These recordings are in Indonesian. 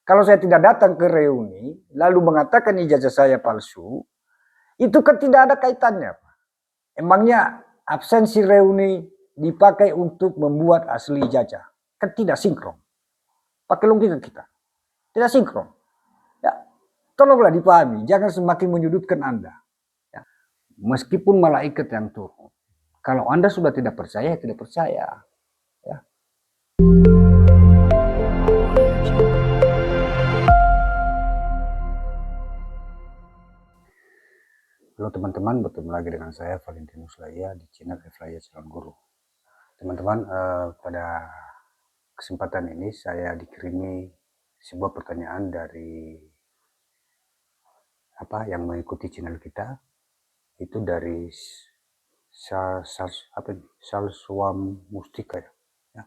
Kalau saya tidak datang ke reuni, lalu mengatakan ijazah saya palsu, itu kan tidak ada kaitannya. Emangnya absensi reuni dipakai untuk membuat asli ijazah? Kan tidak sinkron. Pakai logika kita. Tidak sinkron. Ya, tolonglah dipahami, jangan semakin menyudutkan Anda. Ya. Meskipun malaikat yang turun. Kalau Anda sudah tidak percaya, tidak percaya. Ya. Halo teman-teman, bertemu lagi dengan saya Valentinus Laya di channel Laya Calon Guru. Teman-teman, pada kesempatan ini saya dikirimi sebuah pertanyaan dari yang mengikuti channel kita, itu dari Salswam Mustika ya.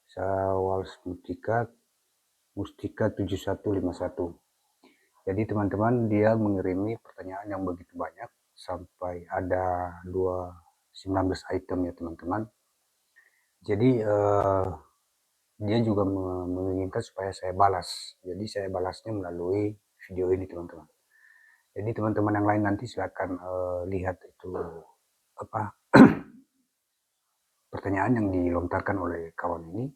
Salswam Mustika 7151. Jadi teman-teman, dia mengirimi pertanyaan yang begitu banyak sampai ada 19 item ya teman-teman. Jadi dia juga menginginkan supaya saya balas. Jadi saya balasnya melalui video ini teman-teman. Jadi teman-teman yang lain nanti silakan lihat itu pertanyaan yang dilontarkan oleh kawan ini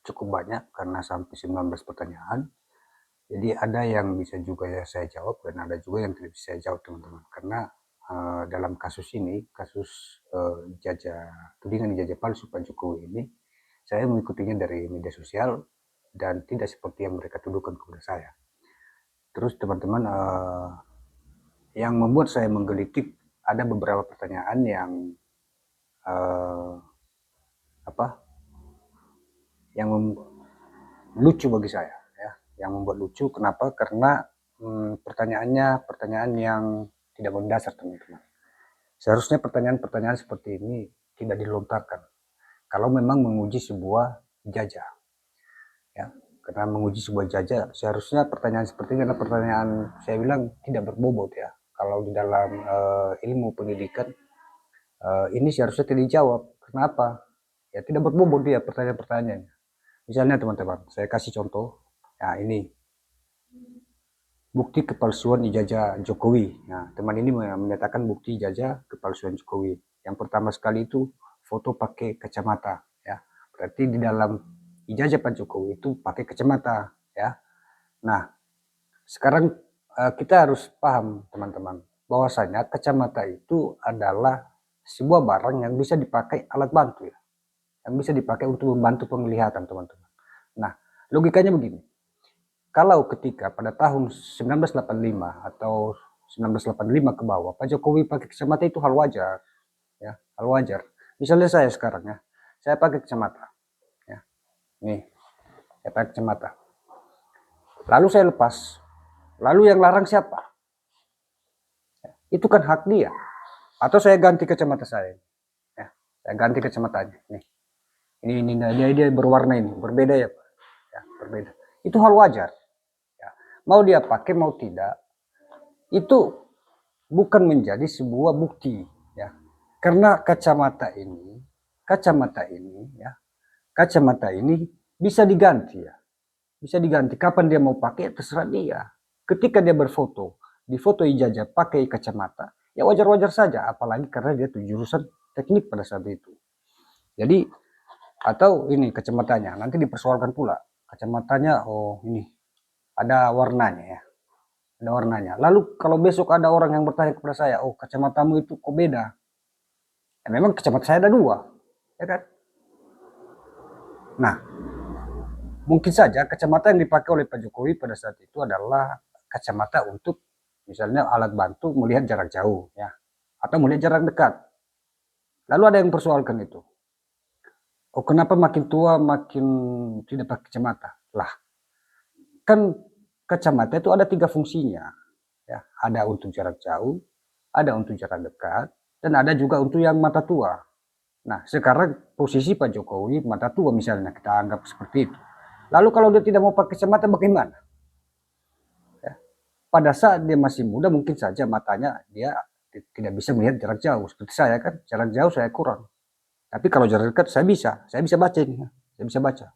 cukup banyak karena sampai 19 pertanyaan. Jadi ada yang bisa juga ya saya jawab dan ada juga yang tidak bisa saya jawab teman-teman. Karena dalam kasus ini, kasus tudingan ijazah palsu Pak Jokowi ini, saya mengikutinya dari media sosial dan tidak seperti yang mereka tuduhkan kepada saya. Terus teman-teman, yang membuat saya menggelitik ada beberapa pertanyaan yang yang lucu bagi saya ya, yang membuat lucu. Kenapa? Karena pertanyaan yang tidak mendasar teman-teman. Seharusnya pertanyaan-pertanyaan seperti ini tidak dilontarkan kalau memang menguji sebuah ijazah ya. Karena menguji sebuah ijazah seharusnya pertanyaan seperti ini adalah pertanyaan, saya bilang, tidak berbobot ya. Kalau di dalam ilmu pendidikan ini seharusnya tidak dijawab. Kenapa? Ya tidak berbobot dia pertanyaan-pertanyaannya. Misalnya teman-teman, saya kasih contoh. Nah ini bukti kepalsuan ijazah Jokowi. Nah, teman ini menyatakan bukti ijazah kepalsuan Jokowi. Yang pertama sekali itu foto pakai kacamata ya. Berarti di dalam ijazah Pak Jokowi itu pakai kacamata ya. Nah, sekarang kita harus paham teman-teman bahwasanya kacamata itu adalah sebuah barang yang bisa dipakai alat bantu ya. Yang bisa dipakai untuk membantu penglihatan teman-teman. Nah, logikanya begini. Kalau ketika pada tahun 1985 atau 1985 ke bawah Pak Jokowi pakai kacamata itu hal wajar ya, hal wajar. Misalnya saya sekarang ya, saya pakai kacamata ya. Nih, saya pakai kacamata. Lalu saya lepas. Lalu yang larang siapa? Itu kan hak dia. Atau saya ganti kacamata saya. Ya, saya ganti kacamatanya. Nih. Ini dia berwarna ini, berbeda ya Pak. Ya, berbeda. Itu hal wajar. Ya. Mau dia pakai mau tidak, itu bukan menjadi sebuah bukti ya. Karena kacamata ini bisa diganti ya. Bisa diganti kapan dia mau pakai, terserah dia. Ketika dia berfoto, di foto ijazah pakai kacamata, ya wajar-wajar saja, apalagi karena dia tuh jurusan teknik pada saat itu. Jadi atau ini kacamatanya nanti dipersoalkan pula. Kacamatanya oh ini ada warnanya ya. Ada warnanya. Lalu kalau besok ada orang yang bertanya kepada saya, "Oh, kacamatamu itu kok beda?" Ya, memang kacamata saya ada dua, ya kan? Nah, mungkin saja kacamata yang dipakai oleh Pak Jokowi pada saat itu adalah kacamata untuk misalnya alat bantu melihat jarak jauh ya, atau melihat jarak dekat. Lalu ada yang persoalkan itu. Oh, kenapa makin tua makin tidak pakai kacamata? Lah, kan kacamata itu ada 3 fungsinya ya. Ada untuk jarak jauh, ada untuk jarak dekat, dan ada juga untuk yang mata tua. Nah, sekarang posisi Pak Jokowi mata tua misalnya, kita anggap seperti itu. Lalu kalau dia tidak mau pakai kacamata bagaimana? Ya. Pada saat dia masih muda mungkin saja matanya dia tidak bisa melihat jarak jauh. Seperti saya kan, jarak jauh saya kurang. Tapi kalau jarak dekat saya bisa baca ini, saya bisa baca.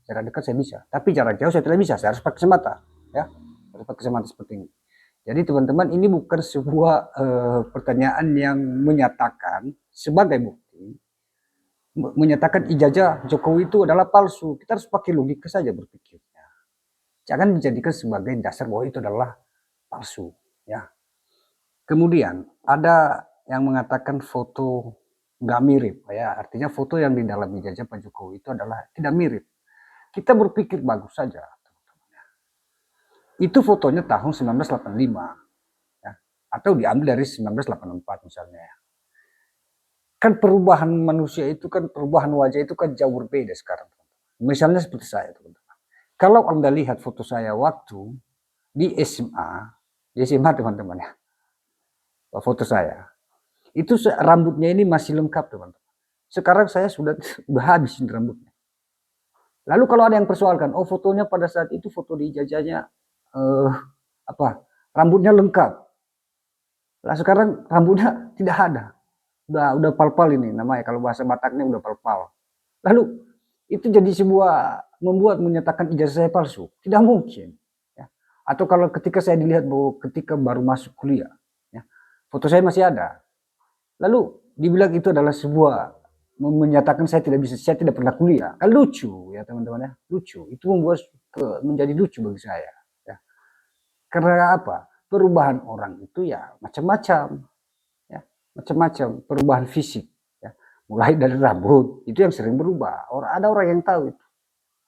Jarak dekat saya bisa, tapi jarak jauh saya tidak bisa. Saya harus pakai kacamata, ya. Harus pakai kacamata seperti ini. Jadi teman-teman, ini bukan sebuah pertanyaan yang menyatakan sebagai bukti, menyatakan ijazah Jokowi itu adalah palsu. Kita harus pakai logika saja berpikirnya. Jangan dijadikan sebagai dasar bahwa itu adalah palsu, ya. Kemudian ada yang mengatakan foto nggak mirip, ya. Artinya foto yang di dalam ijazah Pak Jokowi itu adalah tidak mirip. Kita berpikir bagus saja. Itu fotonya tahun 1985, ya, atau diambil dari 1984 misalnya. Kan perubahan manusia itu kan, perubahan wajah itu kan jauh berbeda sekarang. Misalnya seperti saya, teman-teman. Kalau Anda lihat foto saya waktu di SMA teman-teman ya, foto saya, itu rambutnya ini masih lengkap teman-teman. Sekarang saya sudah habis rambutnya. Lalu kalau ada yang persoalkan, oh fotonya pada saat itu foto di ijazahnya rambutnya lengkap. Lah sekarang rambutnya tidak ada. Udah palpal ini namanya, kalau bahasa Bataknya udah palpal. Lalu itu jadi sebuah menyatakan ijazah saya palsu. Tidak mungkin. Ya. Atau kalau ketika saya dilihat bahwa ketika baru masuk kuliah, ya, foto saya masih ada. Lalu dibilang itu adalah sebuah menyatakan saya tidak pernah kuliah. Kan lucu ya teman-teman ya, lucu. Itu membuat menjadi lucu bagi saya. Ya. Karena apa? Perubahan orang itu ya macam-macam, ya, macam-macam perubahan fisik. Ya. Mulai dari rambut itu yang sering berubah. Ada orang yang tahu itu.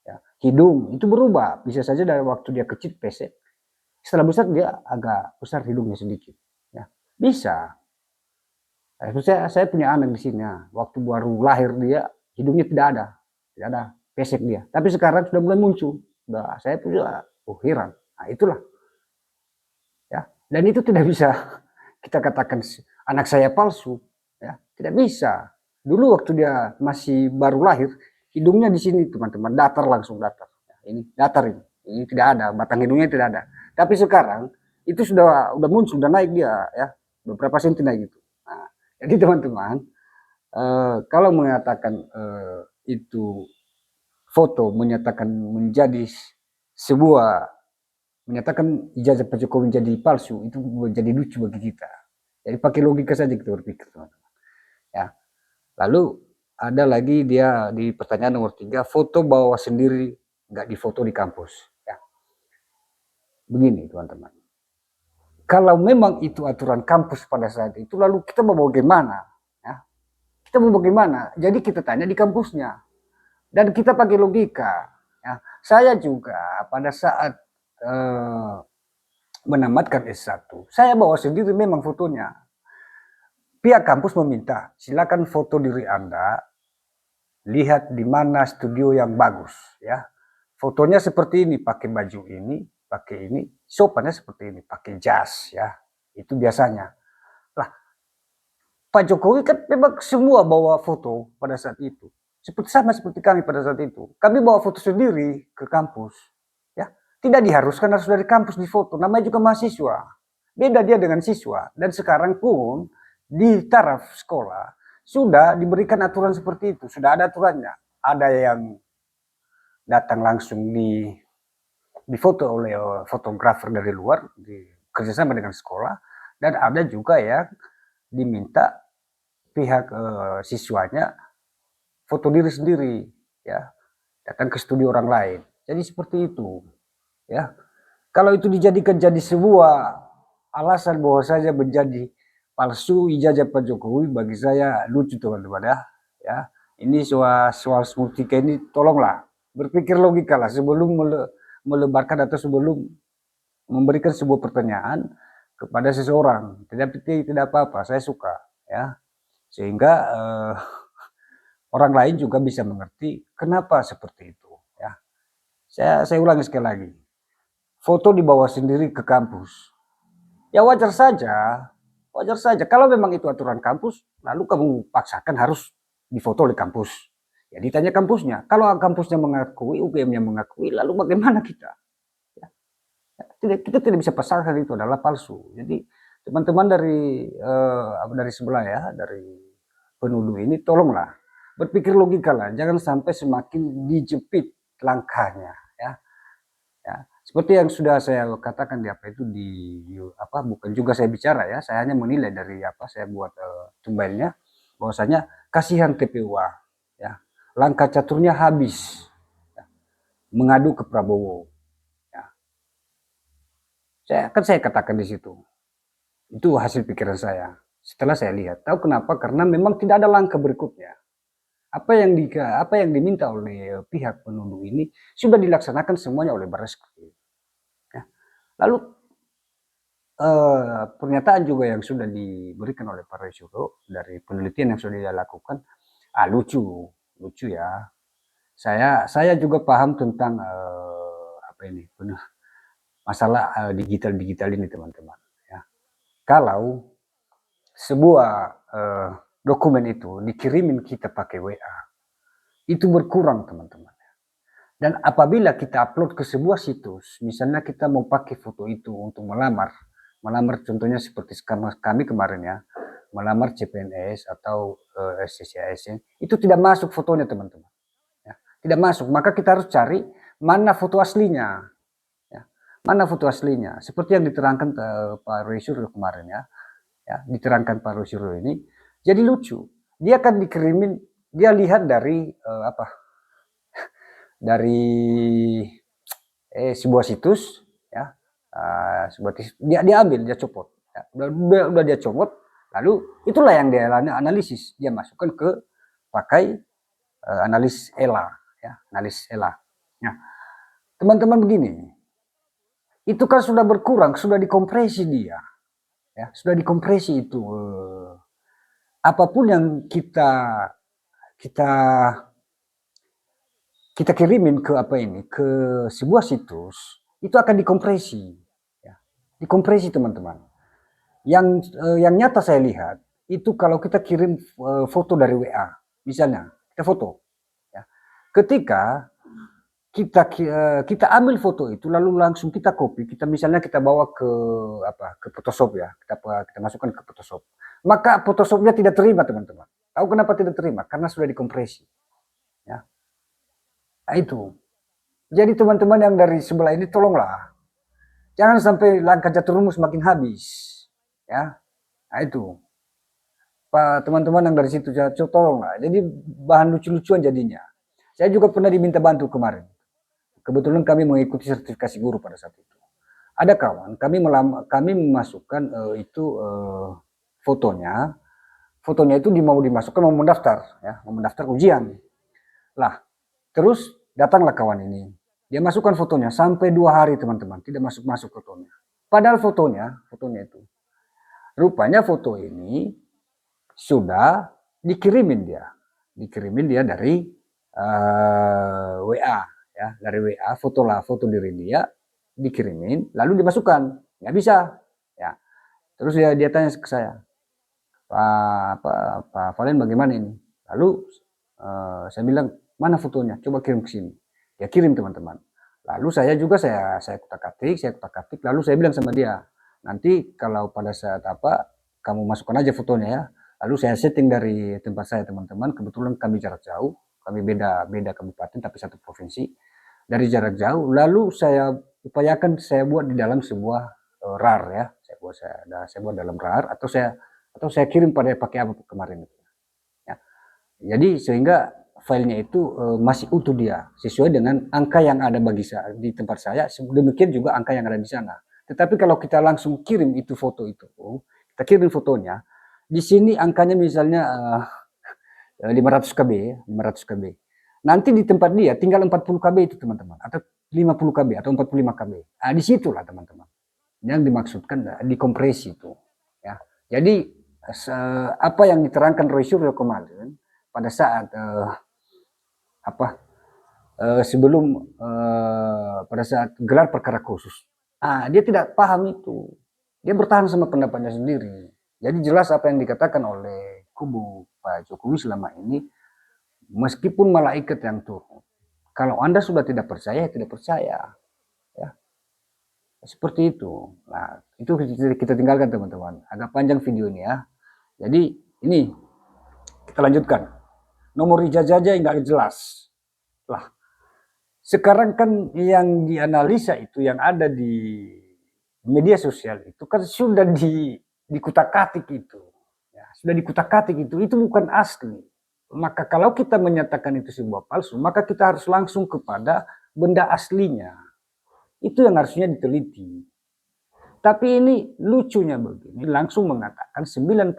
Ya. Hidung itu berubah. Bisa saja dari waktu dia kecil pesek, setelah besar dia agak besar hidungnya sedikit. Ya. Bisa. Saya punya anak di sini. Ya. Waktu baru lahir dia hidungnya tidak ada pesek dia. Tapi sekarang sudah mulai muncul. Saya juga heran. Nah itulah. Ya. Dan itu tidak bisa kita katakan anak saya palsu. Ya. Tidak bisa. Dulu waktu dia masih baru lahir, hidungnya di sini teman-teman, langsung datar. Ini datar ini. Ini tidak ada, batang hidungnya tidak ada. Tapi sekarang itu sudah muncul, sudah naik dia ya. Beberapa senti naik gitu. Nah, jadi teman-teman, kalau mengatakan itu foto menyatakan menjadi sebuah, menyatakan ijazah Pak Jokowi menjadi palsu, itu menjadi lucu bagi kita. Jadi pakai logika saja kita berpikir teman-teman. Ya. Lalu ada lagi dia di pertanyaan nomor 3, foto bawa sendiri, nggak difoto di kampus. Ya. Begini teman-teman. Kalau memang itu aturan kampus pada saat itu, lalu kita mau bagaimana? Ya. Kita mau bagaimana? Jadi kita tanya di kampusnya. Dan kita pakai logika. Ya. Saya juga pada saat menamatkan S1, saya bawa sendiri memang fotonya. Pihak kampus meminta, silakan foto diri Anda, lihat di mana studio yang bagus. Ya. Fotonya seperti ini, pakai baju ini, pakai ini, sopannya seperti ini, pakai jas, ya. Itu biasanya. Lah, Pak Jokowi kan memang semua bawa foto pada saat itu. Sama seperti kami pada saat itu. Kami bawa foto sendiri ke kampus. Ya. Tidak diharuskan harus dari kampus di foto. Namanya juga mahasiswa. Beda dia dengan siswa. Dan sekarang pun di taraf sekolah sudah diberikan aturan seperti itu. Sudah ada aturannya. Ada yang datang langsung difoto oleh fotografer dari luar, kerjasama dengan sekolah, dan ada juga yang diminta pihak siswanya foto diri sendiri, ya, datang ke studio orang lain. Jadi seperti itu, ya. Kalau itu dijadikan jadi sebuah alasan bahwa saja menjadi palsu ijazah Pak Jokowi, bagi saya lucu teman-teman ya. Ya, ini soal semiotika ini tolonglah berpikir logika lah sebelum melebarkan atau sebelum memberikan sebuah pertanyaan kepada seseorang. Tidak apa-apa, saya suka ya. Sehingga orang lain juga bisa mengerti kenapa seperti itu ya. Saya ulangi sekali lagi. Foto dibawa sendiri ke kampus. Ya wajar saja. Wajar saja. Kalau memang itu aturan kampus, lalu kamu paksakan harus difoto oleh kampus. Ya ditanya kampusnya. Kalau kampusnya mengakui, UGM-nya mengakui, lalu bagaimana kita? Ya. Kita tidak bisa pasarkan itu adalah palsu. Jadi teman-teman dari sebelah ya, dari penuduh ini, tolonglah berpikir logika lah. Jangan sampai semakin dijepit langkahnya, ya. Ya, seperti yang sudah saya katakan di apa itu bukan juga saya bicara ya, saya hanya menilai dari apa saya buat tumbalnya, bahwasanya kasihan TPUA, ya, langkah caturnya habis, ya, mengadu ke Prabowo. Ya. Saya katakan di situ, itu hasil pikiran saya. Setelah saya lihat, tahu kenapa? Karena memang tidak ada langkah berikutnya. Apa yang diminta oleh pihak penuduh ini sudah dilaksanakan semuanya oleh Barreskrim. Ya. Lalu pernyataan juga yang sudah diberikan oleh Pak Resuro dari penelitian yang sudah dia lakukan, lucu, lucu ya. Saya juga paham tentang apa ini, masalah digital ini teman-teman. Ya. Kalau sebuah dokumen itu dikirimin kita pakai WA, itu berkurang teman-teman. Dan apabila kita upload ke sebuah situs, misalnya kita mau pakai foto itu untuk melamar contohnya seperti kami kemarin ya, melamar CPNS atau SCCASN, itu tidak masuk fotonya teman-teman. Ya, tidak masuk, maka kita harus cari mana foto aslinya. Ya, mana foto aslinya, seperti yang diterangkan Pak Roy Suryo kemarin ya, diterangkan Pak Roy Suryo ini, jadi lucu. Dia akan dikirimin, dia lihat dari dari sebuah situs ya, dia ambil, dia copot ya. Udah dia copot, lalu itulah yang dia analisis, dia masukkan ke pakai analis ELA ya, analis ELA. Nah, teman-teman begini, itu kan sudah berkurang, sudah dikompresi dia ya, sudah dikompresi itu apapun yang kita kirimin ke ke sebuah situs, itu akan dikompresi ya. Dikompresi teman-teman. Yang nyata saya lihat itu kalau kita kirim foto dari WA, misalnya kita foto ya. Ketika kita ambil foto itu lalu langsung kita copy, kita misalnya kita bawa ke Photoshop ya, kita masukkan ke Photoshop, maka Photoshopnya tidak terima teman-teman. Tahu kenapa tidak terima? Karena sudah dikompresi ya. Nah, itu. Jadi teman-teman yang dari sebelah ini tolonglah, jangan sampai langkah caturmu semakin habis ya. Nah, itu Pak, teman-teman yang dari situ tolonglah, jadi bahan lucu-lucuan jadinya. Saya juga pernah diminta bantu kemarin, kebetulan kami mengikuti sertifikasi guru pada saat itu. Ada kawan kami memasukkan fotonya itu mau dimasukkan, mau mendaftar ujian lah. Terus datanglah kawan ini, dia masukkan fotonya sampai 2 hari teman-teman, tidak masuk fotonya. Padahal fotonya itu, rupanya foto ini sudah dikirimin dia dari WA ya, dari WA foto diri dia dikirimin lalu dimasukkan, nggak bisa ya. Terus dia tanya ke saya, Pak Valen bagaimana ini? Lalu saya bilang, mana fotonya, coba kirim ke sini. Dia kirim teman-teman, lalu saya kutak-katik, lalu saya bilang sama dia, nanti kalau pada saat kamu masukkan aja fotonya ya. Lalu saya setting dari tempat saya teman-teman, kebetulan kami jarak jauh, kami beda kabupaten tapi satu provinsi, dari jarak jauh, lalu saya upayakan saya buat di dalam sebuah RAR ya, saya buat dalam RAR atau saya kirim pakai apa kemarin itu ya. Jadi sehingga filenya itu masih utuh dia, sesuai dengan angka yang ada di tempat saya, demikian juga angka yang ada di sana. Tetapi kalau kita langsung kirim itu foto itu, kita kirim fotonya, di sini angkanya misalnya 500 KB, 500 KB. Nanti di tempat dia tinggal 40 KB itu teman-teman, atau 50 KB atau 45 KB. Nah, disitulah teman-teman yang dimaksudkan dikompresi itu. Ya. Jadi apa yang diterangkan Roy Suryo kemarin pada saat sebelum pada saat gelar perkara khusus, dia tidak paham itu. Dia bertahan sama pendapatnya sendiri. Jadi jelas apa yang dikatakan oleh kubu Pak Jokowi selama ini, meskipun malaikat yang turun, kalau Anda sudah tidak percaya, tidak percaya. Ya. Seperti itu. Nah, itu kita tinggalkan teman-teman. Agak panjang video ini ya. Jadi ini kita lanjutkan. Nomor ijazahnya nggak jelas. Lah, Sekarang kan yang dianalisa itu yang ada di media sosial itu kan sudah dikutak-katik itu. Ya, sudah dikutak-katik itu bukan asli. Maka kalau kita menyatakan itu sebuah palsu, maka kita harus langsung kepada benda aslinya. Itu yang harusnya diteliti. Tapi ini lucunya begini, langsung mengatakan 99%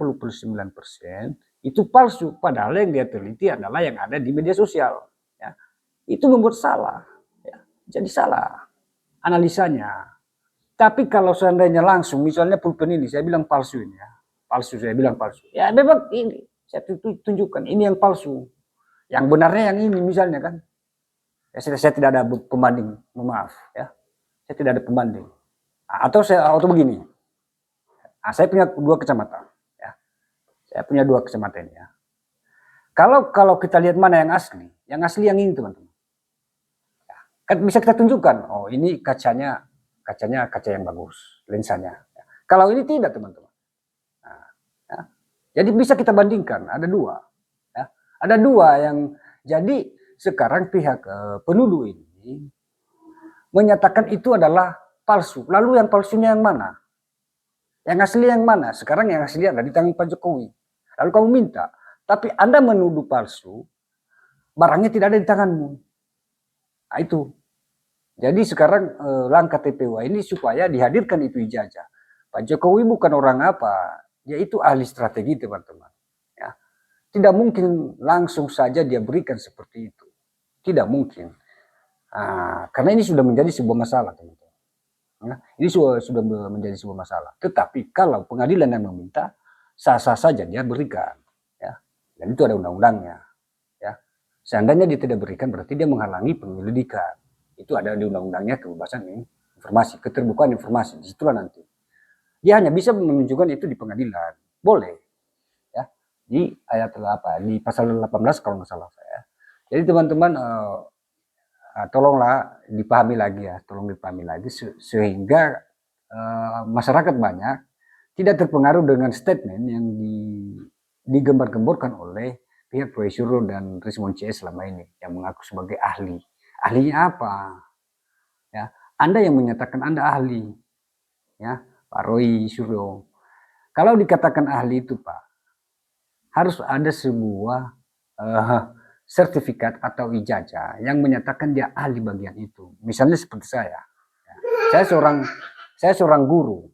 itu palsu. Padahal yang dia teliti adalah yang ada di media sosial. Ya. Itu membuat salah. Ya. Jadi salah analisanya. Tapi kalau seandainya langsung, misalnya pulpen ini, saya bilang palsu ini ya. Palsu, saya bilang palsu. Ya memang ini, saya tunjukkan, ini yang palsu. Yang benarnya yang ini misalnya kan. Ya, saya tidak ada pembanding, maaf ya. Saya tidak ada pembanding. Atau begini, saya punya 2 kecamatan. Ya. Saya punya 2 kecamatan ya. Kalau kita lihat mana yang asli yang ini teman-teman. Ya. Kan bisa kita tunjukkan, oh ini kacanya kaca yang bagus, lensanya. Ya. Kalau ini tidak teman-teman. Nah, ya. Jadi bisa kita bandingkan, ada 2. Ya. Ada 2 yang, jadi sekarang pihak penuduh ini menyatakan itu adalah palsu. Lalu yang palsunya yang mana? Yang asli yang mana? Sekarang yang asli ada di tangan Pak Jokowi. Lalu kamu minta, tapi Anda menuduh palsu, barangnya tidak ada di tanganmu. Nah itu. Jadi sekarang langkah TPWA ini supaya dihadirkan itu ijazah. Pak Jokowi bukan orang apa, yaitu ahli strategi teman-teman. Ya. Tidak mungkin langsung saja dia berikan seperti itu. Tidak mungkin. Nah, karena ini sudah menjadi sebuah masalah teman-teman. Nah, ini sudah menjadi sebuah masalah. Tetapi kalau pengadilan yang meminta, sah-sah saja dia berikan. Ya. Dan itu ada undang-undangnya. Ya. Seandainya dia tidak berikan, berarti dia menghalangi penyelidikan. Itu ada di undang-undangnya kebebasan informasi, keterbukaan informasi. Disitulah nanti. Dia hanya bisa menunjukkan itu di pengadilan. Boleh. Ya. Di ayat apa? Di pasal 18 kalau nggak salah saya. Jadi teman-teman, tolonglah dipahami lagi ya, tolong dipahami lagi sehingga masyarakat banyak tidak terpengaruh dengan statement yang digembar-gemborkan oleh pihak Roy Suryo dan Rismon CS selama ini yang mengaku sebagai ahli. Ahlinya apa? Ya, Anda yang menyatakan Anda ahli, ya Pak Roy Suryo. Kalau dikatakan ahli itu Pak, harus ada sebuah sertifikat atau ijazah yang menyatakan dia ahli bagian itu. Misalnya seperti saya. Ya. Saya seorang guru.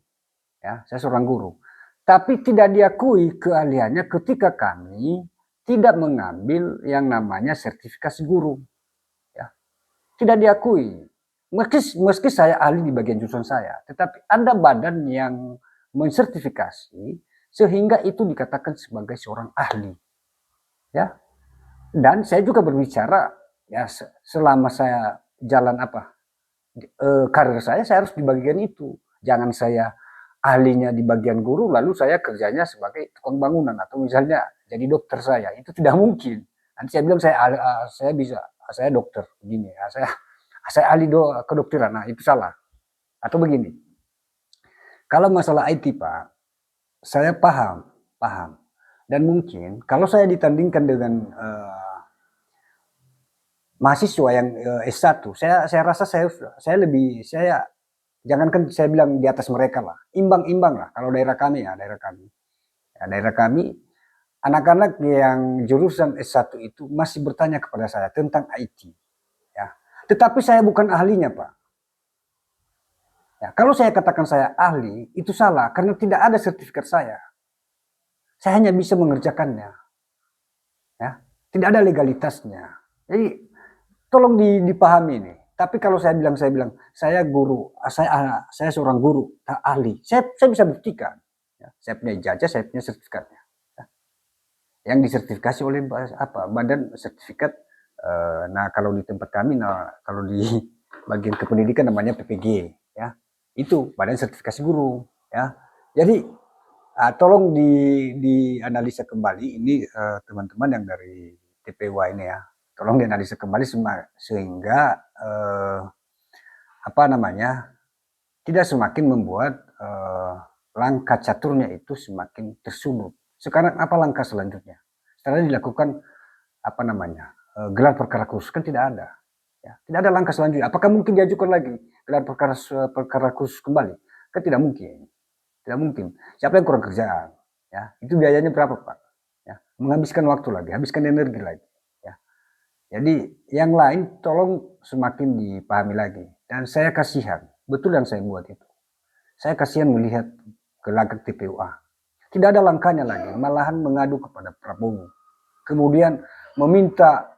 Ya, saya seorang guru. Tapi tidak diakui keahliannya ketika kami tidak mengambil yang namanya sertifikasi guru. Ya. Tidak diakui. Meski saya ahli di bagian jurusan saya, tetapi ada badan yang mensertifikasi sehingga itu dikatakan sebagai seorang ahli. Ya, dan saya juga berbicara ya selama saya jalan karir saya harus di bagian itu. Jangan saya ahlinya di bagian guru lalu saya kerjanya sebagai tukang bangunan atau misalnya jadi dokter saya. Itu tidak mungkin. Nanti saya bilang saya dokter begini ya, saya ahli kedokteran. Nah, itu salah. Atau begini. Kalau masalah IT Pak, saya paham. Dan mungkin kalau saya ditandingkan dengan mahasiswa yang S1, saya rasa saya jangankan saya bilang di atas mereka lah, imbang lah. Kalau daerah kami, anak-anak yang jurusan S1 itu masih bertanya kepada saya tentang IT. Ya. Tetapi saya bukan ahlinya Pak. Ya, kalau saya katakan saya ahli, itu salah karena tidak ada sertifikat saya. Saya hanya bisa mengerjakannya. Ya. Tidak ada legalitasnya. Jadi tolong dipahami ini. Tapi kalau saya bilang saya guru, saya seorang guru, ahli, saya bisa buktikan. Ya, saya punya ijazah, saya punya sertifikatnya. Ya. Yang disertifikasi oleh badan sertifikat. Nah kalau di tempat kami, kalau di bagian kependidikan namanya PPG, ya itu badan sertifikasi guru. Ya, jadi tolong dianalisa kembali ini teman-teman yang dari TPWA ini ya. Tolong dianalisa kembali sehingga tidak semakin membuat langkah caturnya itu semakin tersudut. Sekarang apa langkah selanjutnya? Setelah dilakukan gelar perkara khusus kan tidak ada. Ya, tidak ada langkah selanjutnya. Apakah mungkin diajukan lagi gelar perkara khusus kembali? Kan tidak mungkin. Tidak mungkin. Siapa yang kurang kerjaan? Ya, itu biayanya berapa, Pak? Ya, menghabiskan waktu lagi, habiskan energi lagi. Ya. Jadi yang lain tolong semakin dipahami lagi. Dan saya kasihan, betul yang saya buat itu. Saya kasihan melihat gelagat TPUA. Tidak ada langkahnya lagi, malahan mengadu kepada Prabowo. Kemudian meminta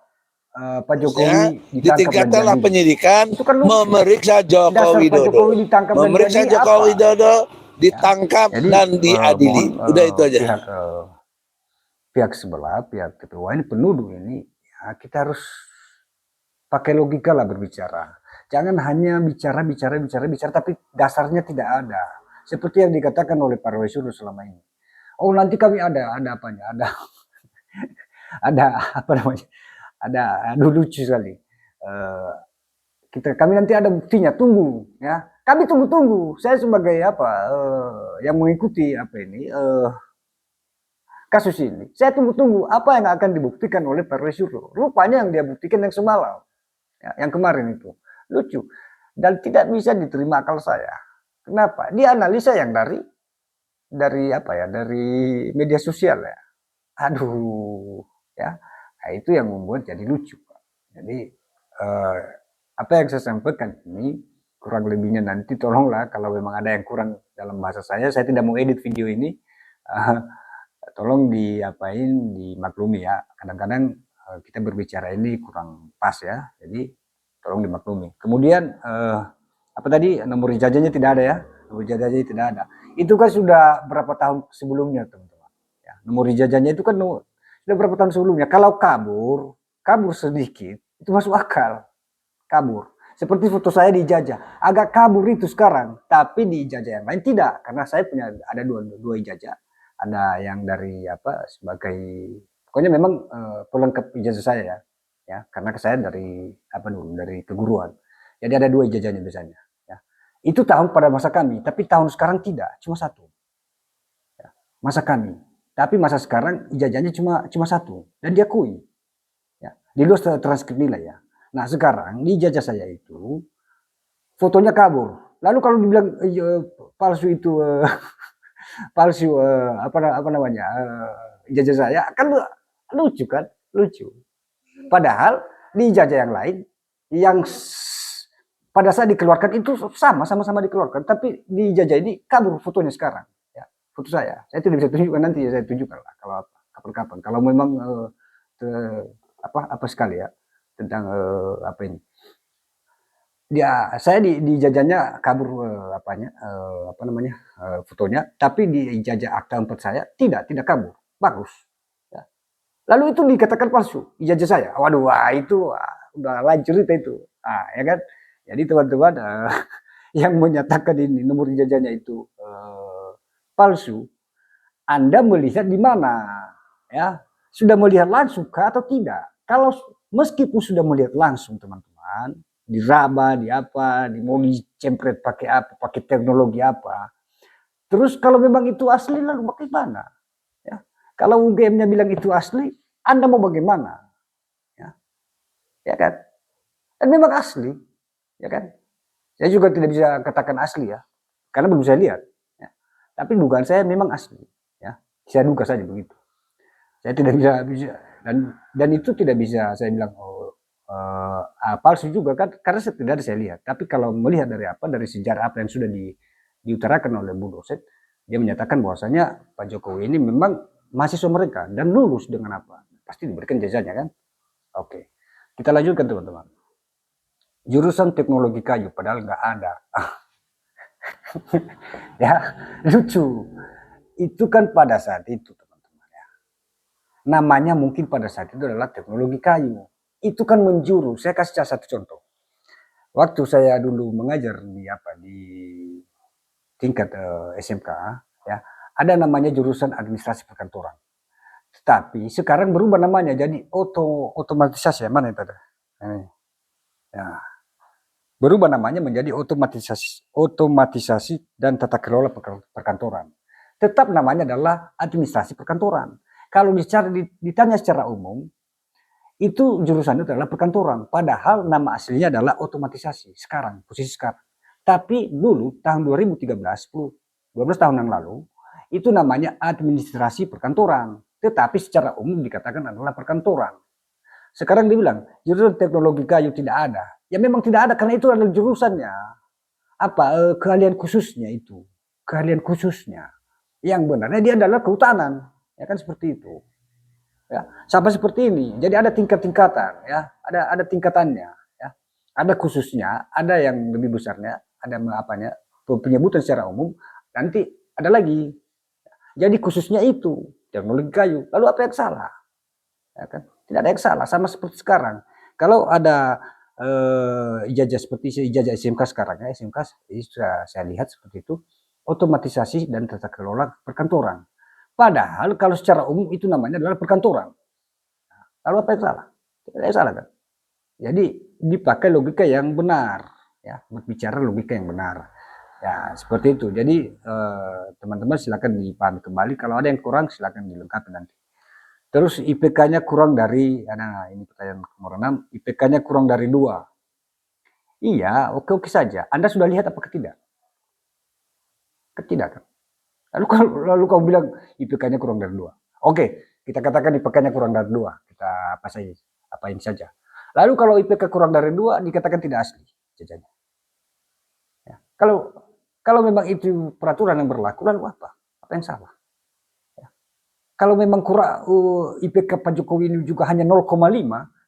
Pak Jokowi di ditangkap dan tingkatan diadili. penyidikan Itu kan memeriksa Joko dasar Pak Widodo, Jokowi ditangkap dan memeriksa diadili Joko apa? Widodo, Ya. ditangkap Jadi dan diadili. mohon Udah itu aja. pihak sebelah, pihak ketua ini penuduh ini, ya kita harus pakai logika lah berbicara. Jangan hanya bicara, tapi dasarnya tidak ada. Seperti yang dikatakan oleh Pak Roy Suryo selama ini. Oh nanti kami ada apanya, ada apa namanya, aduh lucu sekali. Kami nanti ada buktinya, tunggu ya. Kami tunggu. Saya sebagai yang mengikuti kasus ini, saya tunggu apa yang akan dibuktikan oleh Pak Roy Suryo. Rupanya yang dia buktikan yang semalam, ya, yang kemarin itu lucu dan tidak bisa diterima akal saya. Kenapa? Dia analisa yang dari media sosial ya. Aduh, ya. Nah, itu yang membuat jadi lucu. Jadi apa yang saya sampaikan ini kurang lebihnya nanti tolonglah kalau memang ada yang kurang dalam bahasa saya tidak mau edit video ini. Tolong dimaklumi ya. Kadang-kadang kita berbicara ini kurang pas ya. Jadi tolong dimaklumi. Kemudian apa tadi nomor ijazahnya tidak ada ya. Nomor ijazahnya tidak ada. Itu kan sudah berapa tahun sebelumnya teman-teman. Ya, nomor ijazahnya itu kan sudah berapa tahun sebelumnya. Kalau kabur sedikit itu masuk akal. Kabur. Seperti foto saya di ijazah. Agak kabur itu sekarang. Tapi di ijazah yang lain tidak. Karena saya punya ada dua ijazah. Ada yang dari sebagai pokoknya memang pelengkap ijazah saya ya karena saya dari keguruan jadi ada dua ijazahnya biasanya ya. Itu tahun pada masa kami tapi tahun sekarang tidak cuma satu ya. Masa kami tapi masa sekarang ijazahnya cuma satu dan diakui ya di luar transkrip nilai ya. Nah sekarang di ijazah saya itu fotonya kabur lalu kalau dibilang palsu itu palsu apa namanya ijazah saya kan lucu kan lucu padahal di ijazah yang lain yang pada saat dikeluarkan itu sama-sama dikeluarkan tapi di ijazah ini kabur fotonya sekarang ya foto saya tidak bisa tunjukkan nanti saya tunjukkan lah kalau kapan-kapan kalau memang apa sekali ya tentang apa ini dia saya di ijazahnya kabur fotonya tapi di ijazah akta 4 saya tidak kabur bagus ya. Lalu itu dikatakan palsu ijazah saya waduh udah lain cerita itu ya kan jadi teman-teman yang menyatakan ini nomor ijazahnya itu palsu Anda melihat di mana ya sudah melihat langsung atau tidak kalau meskipun sudah melihat langsung teman-teman diraba, mau dicempret pakai apa, pakai teknologi apa. Terus kalau memang itu asli lalu bagaimana? Ya. Kalau UGM-nya bilang itu asli, Anda mau bagaimana? Ya kan? Dan memang asli, ya kan? Saya juga tidak bisa katakan asli ya, karena belum saya lihat. Ya. Tapi dugaan saya memang asli, ya. Saya duga saja begitu. Saya tidak bisa dan itu tidak bisa saya bilang palsu juga kan karena tidak ada saya lihat tapi kalau melihat dari sejarah apa yang sudah diutarakan oleh Bu Dosen dia menyatakan bahwasanya Pak Jokowi ini memang mahasiswa mereka dan lulus dengan apa pasti diberikan jasanya kan oke kita lanjutkan teman-teman jurusan teknologi kayu padahal nggak ada ya lucu itu kan pada saat itu teman-teman ya namanya mungkin pada saat itu adalah teknologi kayu itu kan menjuru. Saya kasih satu contoh. Waktu saya dulu mengajar di tingkat SMK, ya, ada namanya jurusan administrasi perkantoran. Tetapi sekarang berubah namanya jadi otomatisasi. Mana itu ada? Ya. Berubah namanya menjadi otomatisasi dan tata kelola perkantoran. Tetap namanya adalah administrasi perkantoran. Kalau ditanya secara umum, Itu jurusan itu adalah perkantoran. Padahal nama aslinya adalah otomatisasi sekarang, posisi sekarang. Tapi dulu tahun 2013, 12 tahun yang lalu, itu namanya administrasi perkantoran. Tetapi secara umum dikatakan adalah perkantoran. Sekarang dibilang jurusan teknologi kayu tidak ada. Ya memang tidak ada karena itu adalah jurusannya. Keahlian khususnya itu. Keahlian khususnya. Yang benarnya dia adalah kehutanan. Ya kan seperti itu. Ya, sampai seperti ini. Jadi ada tingkat-tingkatan, ya, ada tingkatannya, ya. Ada khususnya, ada yang lebih besarnya, ada apanya penyebutan secara umum. Nanti ada lagi. Jadi khususnya itu teknologi kayu. Lalu apa yang salah? Ya kan? Tidak ada yang salah. Sama seperti sekarang. Kalau ada ijazah seperti ijazah SMK sekarang, ya SMK sudah saya lihat seperti itu, otomatisasi dan tata kelola perkantoran. Padahal kalau secara umum itu namanya adalah perkantoran. Lalu apa yang salah? Tidak ada yang salah kan? Jadi dipakai logika yang benar, ya, berbicara logika yang benar. Ya, seperti itu. Jadi teman-teman silakan dipahami kembali. Kalau ada yang kurang silakan dilengkapi nanti. Terus IPK-nya kurang dari, nah ini pertanyaan nomor 6, IPK-nya kurang dari 2. Iya, oke-oke saja. Anda sudah lihat apakah tidak? Tidak kan? Lalu kamu bilang IPK-nya kurang dari 2. Oke, kita katakan IPK-nya kurang dari 2. Kita apain saja. Lalu kalau IPK kurang dari 2 dikatakan tidak asli jajanya. Ya. Kalau memang itu peraturan yang berlaku, lalu apa? Apa yang salah? Ya. Kalau memang kurang IPK Pak Jokowi ini juga hanya 0,5,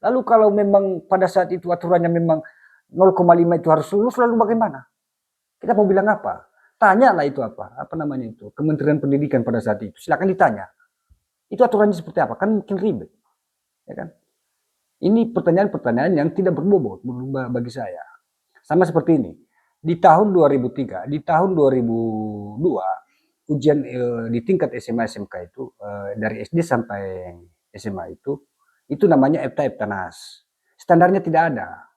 lalu kalau memang pada saat itu aturannya memang 0,5 itu harus lulus, lalu bagaimana? Kita mau bilang apa? Tanyalah itu apa namanya itu, Kementerian Pendidikan pada saat itu. Silakan ditanya. Itu aturannya seperti apa? Kan mungkin ribet. Ya kan? Ini pertanyaan-pertanyaan yang tidak berbobot bagi saya. Sama seperti ini. Di tahun 2003, di tahun 2002, ujian di tingkat SMA SMK itu dari SD sampai SMA itu namanya EBTA-EBTANAS. Standarnya tidak ada.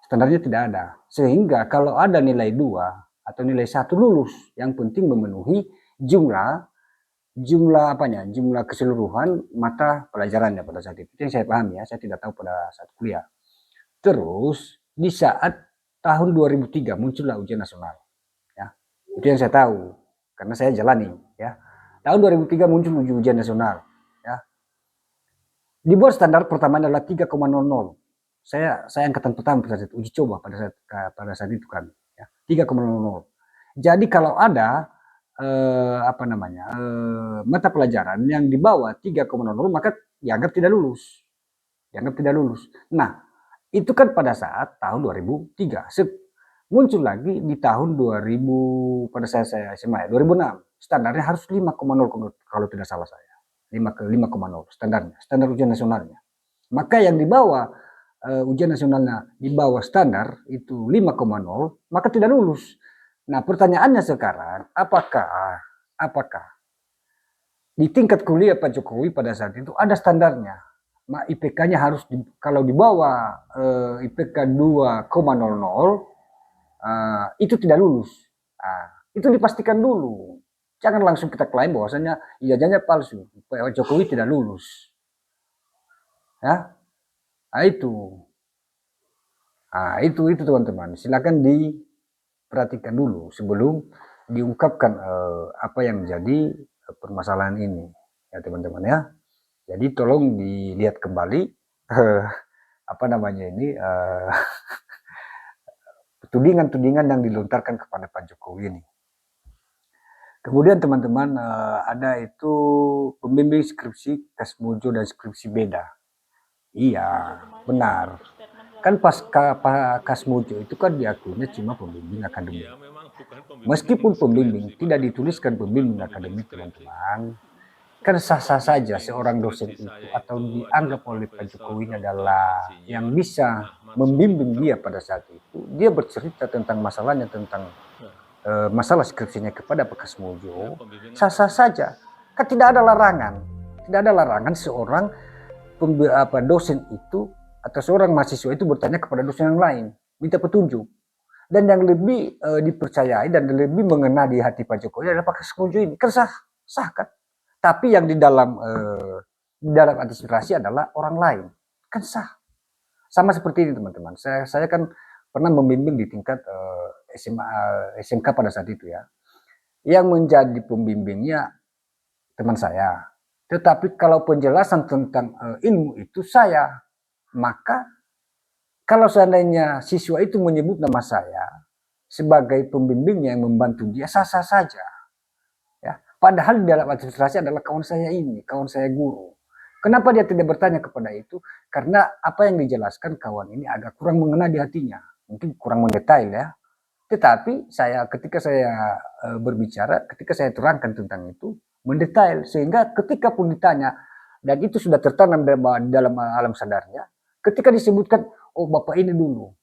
Standarnya tidak ada. Sehingga kalau ada nilai 2 atau nilai 1 lulus, yang penting memenuhi jumlah keseluruhan mata pelajarannya pada saat itu. Itu yang saya pahami, ya, saya tidak tahu pada saat kuliah. Terus di saat tahun 2003 muncullah ujian nasional, ya. Itu yang saya tahu karena saya jalani, ya. Tahun 2003 muncul ujian nasional, ya. Dibuat standar pertama adalah 3,00. Saya angkatan pertama pada saat uji coba pada saat itu kan, ya, 3,00. Jadi kalau ada mata pelajaran yang di bawah 3,00 maka dianggap tidak lulus. Nah, itu kan pada saat tahun 2003. Muncul lagi di tahun 2000 pada saya SMA 2006. Standarnya harus 5,0 kalau tidak salah saya. 5,0 standarnya, standar ujian nasionalnya. Maka yang di bawah ujian nasionalnya di bawah standar itu 5,0 maka tidak lulus. Nah, pertanyaannya sekarang, apakah di tingkat kuliah Pak Jokowi pada saat itu ada standarnya? IPK-nya harus kalau di bawah IPK 2,00 itu tidak lulus. Itu dipastikan dulu. Jangan langsung kita klaim bahwasanya ijazahnya palsu. Pak Jokowi tidak lulus. Ya, itu teman-teman. Silakan diperhatikan dulu sebelum diungkapkan apa yang menjadi permasalahan ini, ya teman-teman ya. Jadi tolong dilihat kembali tudingan-tudingan yang dilontarkan kepada Pak Jokowi ini. Kemudian teman-teman ada itu pembimbing skripsi Kasmujo dan skripsi beda. Iya, benar. Kan pas Kasmujo itu kan diakuinya cuma pembimbing akademik. Meskipun pembimbing tidak dituliskan pembimbing akademik teman-teman, kan sah-sah saja seorang dosen itu atau dianggap oleh Pak Jokowi adalah yang bisa membimbing dia pada saat itu. Dia bercerita tentang masalahnya, tentang masalah skripsinya kepada Pak Kasmujo, sah-sah saja. Kan tidak ada larangan seorang dosen itu atau seorang mahasiswa itu bertanya kepada dosen yang lain, minta petunjuk. Dan yang lebih dipercayai dan lebih mengena di hati Pak Jokowi adalah Pak Kasmujo ini. Kan sah kan? Tapi yang di dalam administrasi adalah orang lain. kan sah. Sama seperti ini teman-teman. Saya kan pernah membimbing di tingkat SMK pada saat itu ya. Yang menjadi pembimbingnya teman saya. Tetapi kalau penjelasan tentang ilmu itu saya, maka kalau seandainya siswa itu menyebut nama saya sebagai pembimbingnya yang membantu dia, sah-sah saja. Ya. Padahal di dalam administrasi adalah kawan saya ini, kawan saya guru. Kenapa dia tidak bertanya kepada itu? Karena apa yang dijelaskan kawan ini agak kurang mengena di hatinya. Mungkin kurang mendetail ya. Tetapi ketika saya berbicara, ketika saya terangkan tentang itu, mendetail. Sehingga ketika pun ditanya, dan itu sudah tertanam dalam alam sadarnya, ketika disebutkan, oh bapak ini dulu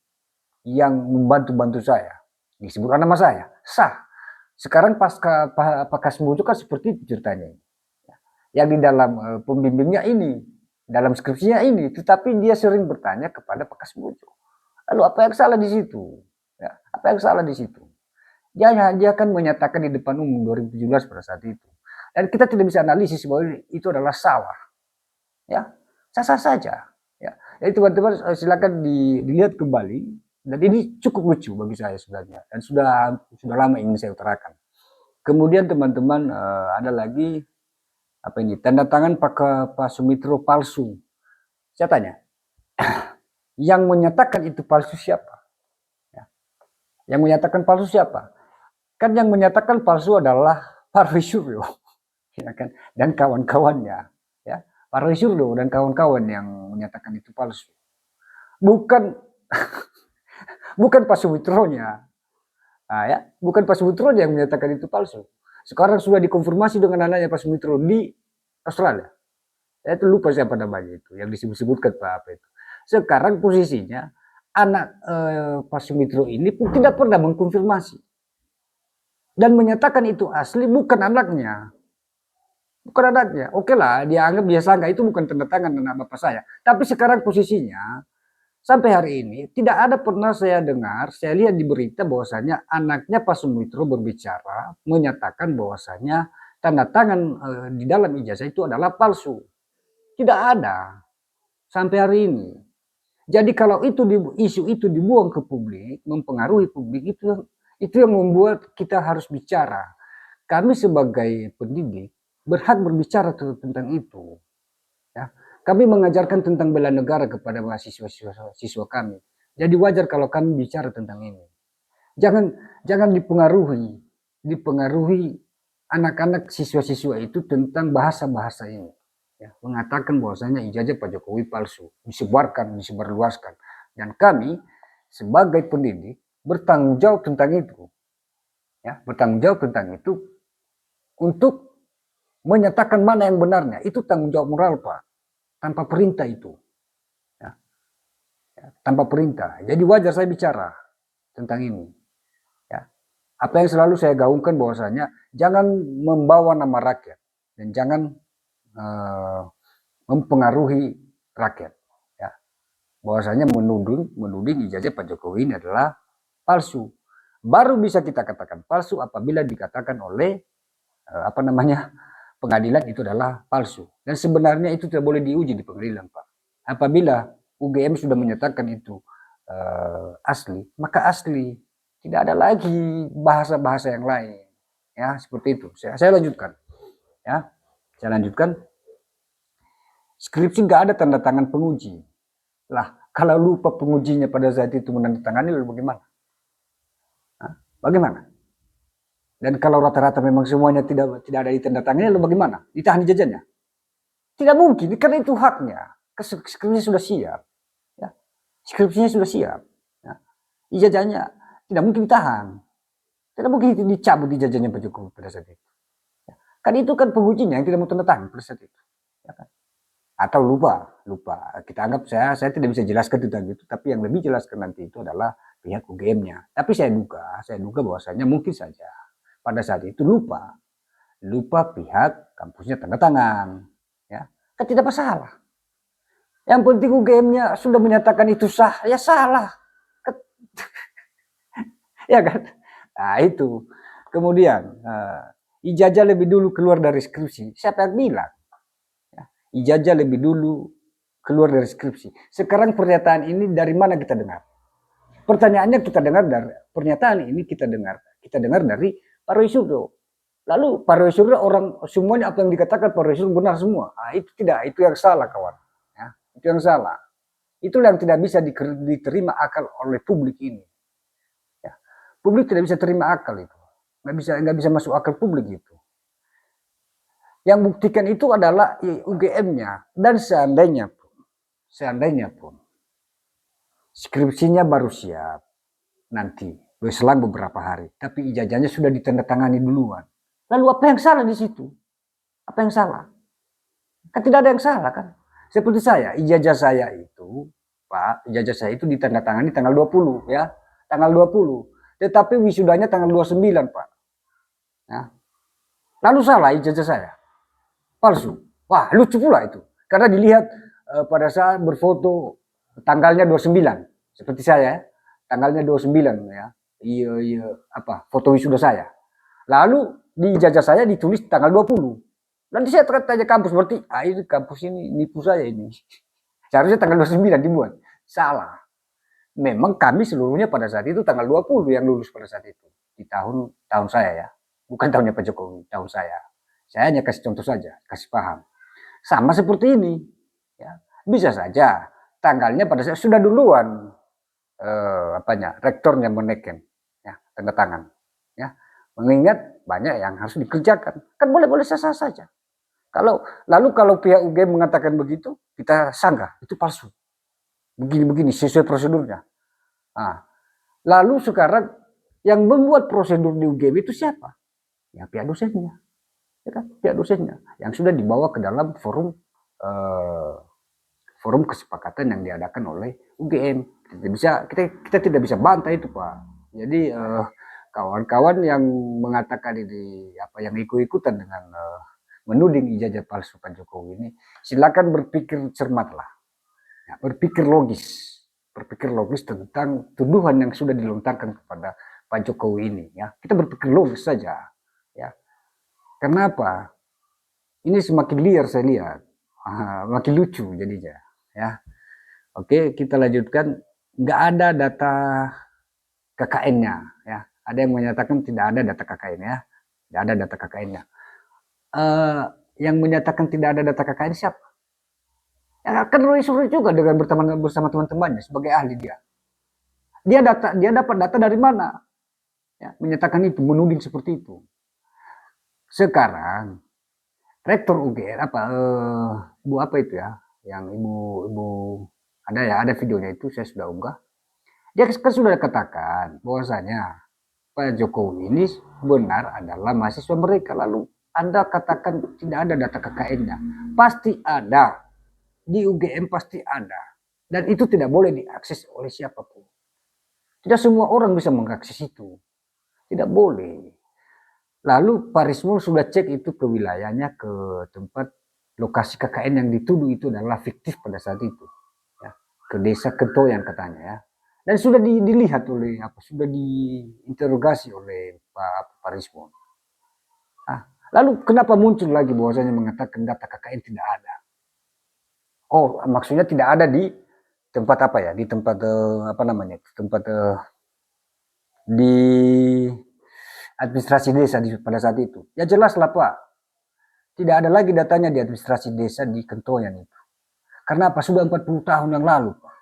yang membantu-bantu saya, disebutkan nama saya, sah. Sekarang Pak Kasmujo kan seperti itu ceritanya. Yang di dalam pembimbingnya ini, dalam skripsinya ini, tetapi dia sering bertanya kepada Pak Kasmujo. Lalu apa yang salah di situ? Ya, apa yang salah di situ? Dia akan menyatakan di depan umum 2017 pada saat itu. Dan kita tidak bisa analisis bahwa itu adalah salah. Ya, sah-sah saja. Ya, jadi teman-teman silakan dilihat kembali. Dan ini cukup lucu bagi saya sebenarnya. Dan sudah lama ingin saya utarakan. Kemudian teman-teman ada lagi apa ini, tanda tangan Pak Sumitro palsu. Saya tanya, yang menyatakan itu palsu siapa? Ya. Yang menyatakan palsu siapa? Kan yang menyatakan palsu adalah Pak Roy Suryo, ya kan? Dan kawan-kawannya, ya. Pak Roy Suryo dan kawan-kawan yang menyatakan itu palsu. Bukan bukan Pak Sumitronya. Nah, ya, bukan Pak Sumitro yang menyatakan itu palsu. Sekarang sudah dikonfirmasi dengan anaknya Pak Sumitro di Australia. Saya itu lupa siapa namanya itu, yang disebut-sebutkan Pak apa itu. Sekarang posisinya anak Pak Sumitro ini pun tidak pernah mengkonfirmasi. Dan menyatakan itu asli bukan anaknya. Bukan anaknya. Oke lah, dia anggap biasa enggak, itu bukan tanda tangan anak bapak saya. Tapi sekarang posisinya, sampai hari ini, tidak ada pernah saya dengar, saya lihat di berita bahwasanya anaknya Pak Sumitro berbicara, menyatakan bahwasanya tanda tangan di dalam ijazah itu adalah palsu. Tidak ada sampai hari ini. Jadi kalau isu itu dibuang ke publik, mempengaruhi publik, itu yang membuat kita harus bicara. Kami sebagai pendidik berhak berbicara tentang itu. Ya. Kami mengajarkan tentang bela negara kepada mahasiswa kami. Jadi wajar kalau kami bicara tentang ini. Jangan dipengaruhi anak-anak siswa-siswa itu tentang bahasa-bahasa ini. Ya, mengatakan bahwasanya ijazah Pak Jokowi palsu, disebarluaskan. Dan kami sebagai pendidik bertanggung jawab tentang itu. Ya, bertanggung jawab tentang itu untuk menyatakan mana yang benarnya. Itu tanggung jawab moral, Pak. Tanpa perintah itu. Ya. Ya, tanpa perintah. Jadi wajar saya bicara tentang ini. Ya. Apa yang selalu saya gaungkan bahwasanya jangan membawa nama rakyat. Dan jangan mempengaruhi rakyat. Ya. Bahwasanya menuding ijazah Pak Jokowi ini adalah palsu. Baru bisa kita katakan palsu apabila dikatakan oleh pengadilan itu adalah palsu. Dan sebenarnya itu tidak boleh diuji di pengadilan, Pak. Apabila UGM sudah menyatakan itu asli, maka asli. Tidak ada lagi bahasa-bahasa yang lain. Ya, seperti itu. Saya lanjutkan. Ya, saya lanjutkan. Skripsi nggak ada tanda tangan penguji. Lah, kalau lupa pengujinya pada saat itu menandatangani, lalu bagaimana? Hah? Bagaimana? Dan kalau rata-rata memang semuanya tidak ada di tanda tangannya, lalu bagaimana? Ditahan ijazahnya? Tidak mungkin, karena itu haknya. Skripsinya sudah siap. Ya. Skripsinya sudah siap. Ya. Ijazahnya tidak mungkin ditahan. Tidak mungkin dicabut ijazahnya Pak Jokowi pada saat itu. Ya. Kan itu kan pengujinya yang tidak mau tanda tangan pada saat itu. Ya kan? Atau lupa. Kita anggap saya tidak bisa jelaskan tentang itu, tapi yang lebih jelaskan nanti itu adalah pihak UGM-nya. Tapi saya duga bahwasanya mungkin saja pada saat itu lupa pihak kampusnya tanda tangan, ya kan tidak masalah. Yang penting UGM-nya sudah menyatakan itu sah, ya salah, ya kan? Nah itu. Kemudian ijazah lebih dulu keluar dari skripsi, siapa yang bilang? Ijazah lebih dulu keluar dari skripsi. Sekarang pernyataan ini dari mana kita dengar? Pertanyaannya kita dengar dari pernyataan ini kita dengar dari Pak Roy Suryo. Lalu Pak Roy Suryo orang semuanya apa yang dikatakan Pak Roy Suryo benar semua. Itu tidak, itu yang salah kawan. Ya, itu yang salah. Itulah yang tidak bisa diterima akal oleh publik ini. Ya. Publik tidak bisa terima akal itu, nggak bisa masuk akal publik itu. Yang buktikan itu adalah UGM-nya dan seandainya pun skripsinya baru siap nanti berselang beberapa hari, tapi ijazahnya sudah ditandatangani duluan. Lalu apa yang salah di situ? Apa yang salah? Kan tidak ada yang salah kan? Seperti saya, ijazah saya itu, Pak, ijazah saya itu ditandatangani tanggal 20 ya, tanggal 20. Tetapi wisudanya tanggal 29, Pak. Ya. Lalu salah ijazah saya. Palsu. Wah, lucu pula itu. Karena dilihat pada saat berfoto tanggalnya 29, seperti saya, tanggalnya 29 ya. Iya apa? Foto wisuda saya. Lalu di ijazah saya ditulis tanggal 20. Nanti saya tanya kampus, berarti ini kampus ini nipu saya ini. Seharusnya tanggal 29 dibuat. Salah. Memang kami seluruhnya pada saat itu tanggal 20 yang lulus pada saat itu. Di tahun saya ya. Bukan tahunnya Pak Jokowi, tahun saya. Saya hanya kasih contoh saja, kasih paham. Sama seperti ini. Ya. Bisa saja tanggalnya pada saat sudah duluan rektornya menekan ya, tanda tangan. Ya. Mengingat banyak yang harus dikerjakan. Kan boleh-boleh sah-sah saja. Lalu kalau pihak UGM mengatakan begitu, kita sanggah itu palsu. Begini sesuai prosedurnya. Nah, lalu sekarang yang membuat prosedur di UGM itu siapa? Ya pihak dosennya, ya kan? Pihak dosennya yang sudah dibawa ke dalam forum kesepakatan yang diadakan oleh UGM. Kita tidak bisa bantah itu, Pak. Jadi kawan-kawan yang mengatakan ini yang ikut-ikutan dengan menuding ijazah palsu Pak Jokowi ini, silakan berpikir cermatlah, ya, berpikir logis tentang tuduhan yang sudah dilontarkan kepada Pak Jokowi ini. Ya, kita berpikir logis saja. Ya, kenapa? Ini semakin liar saya lihat, makin lucu jadinya. Ya, oke kita lanjutkan. Nggak ada data KKN-nya. Ya, ada yang menyatakan tidak ada data KKN ya, tidak ada data KKN-nya. Yang menyatakan tidak ada data KKN siapa? Ya, kan Roy Suryo juga dengan bersama teman-temannya sebagai ahli dia. Dia dapat data dari mana? Ya, menyatakan itu, menuding seperti itu. Sekarang rektor UGM ibu apa itu ya? Yang ibu ada videonya itu saya sudah unggah. Dia kan sudah katakan bahwasanya Pak Jokowi ini benar adalah mahasiswa mereka. Lalu Anda katakan tidak ada data KKN-nya. Pasti ada. Di UGM pasti ada. Dan itu tidak boleh diakses oleh siapapun. Tidak semua orang bisa mengakses itu. Tidak boleh. Lalu Pak Rismul sudah cek itu ke wilayahnya, ke tempat lokasi KKN yang dituduh itu adalah fiktif pada saat itu. Ya, ke desa Kentoyan katanya ya. Dan sudah dilihat oleh sudah diinterogasi oleh Pak Rismul. Lalu kenapa muncul lagi bahwasanya mengatakan data KKN tidak ada? Oh, maksudnya tidak ada di tempat apa ya? Di tempat tempat di administrasi desa pada saat itu. Ya jelas lah Pak. Tidak ada lagi datanya di administrasi desa di Kentoyan itu. Karena apa? Sudah 40 tahun yang lalu Pak.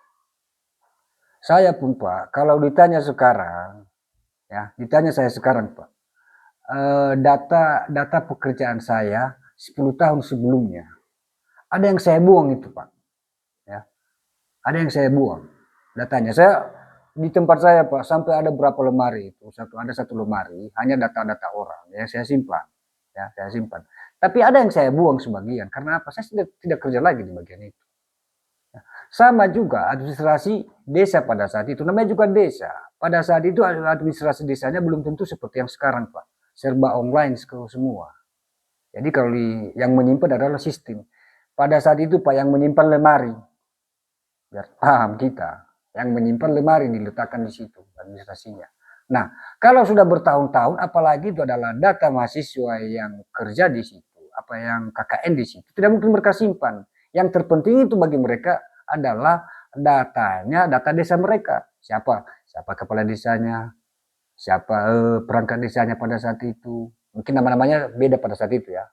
Saya pun Pak, kalau ditanya sekarang, ya ditanya saya sekarang Pak. Data pekerjaan saya 10 tahun sebelumnya ada yang saya buang itu Pak ya, ada yang saya buang datanya. Saya di tempat saya Pak sampai ada berapa lemari itu, ada satu lemari hanya data-data orang ya, saya simpan ya, saya simpan. Tapi ada yang saya buang sebagian karena apa? Saya tidak kerja lagi di bagian itu ya. Sama juga administrasi desa pada saat itu, namanya juga desa. Pada saat itu administrasi desanya belum tentu seperti yang sekarang Pak, serba online semua. Jadi kalau yang menyimpan adalah sistem. Pada saat itu Pak yang menyimpan lemari, biar paham kita, yang menyimpan lemari diletakkan di situ administrasinya. Nah, kalau sudah bertahun-tahun, apalagi itu adalah data mahasiswa yang kerja di situ, yang KKN di situ, tidak mungkin mereka simpan. Yang terpenting itu bagi mereka adalah data desa mereka. Siapa kepala desanya, siapa perangkat desanya pada saat itu. Mungkin nama-namanya beda pada saat itu ya.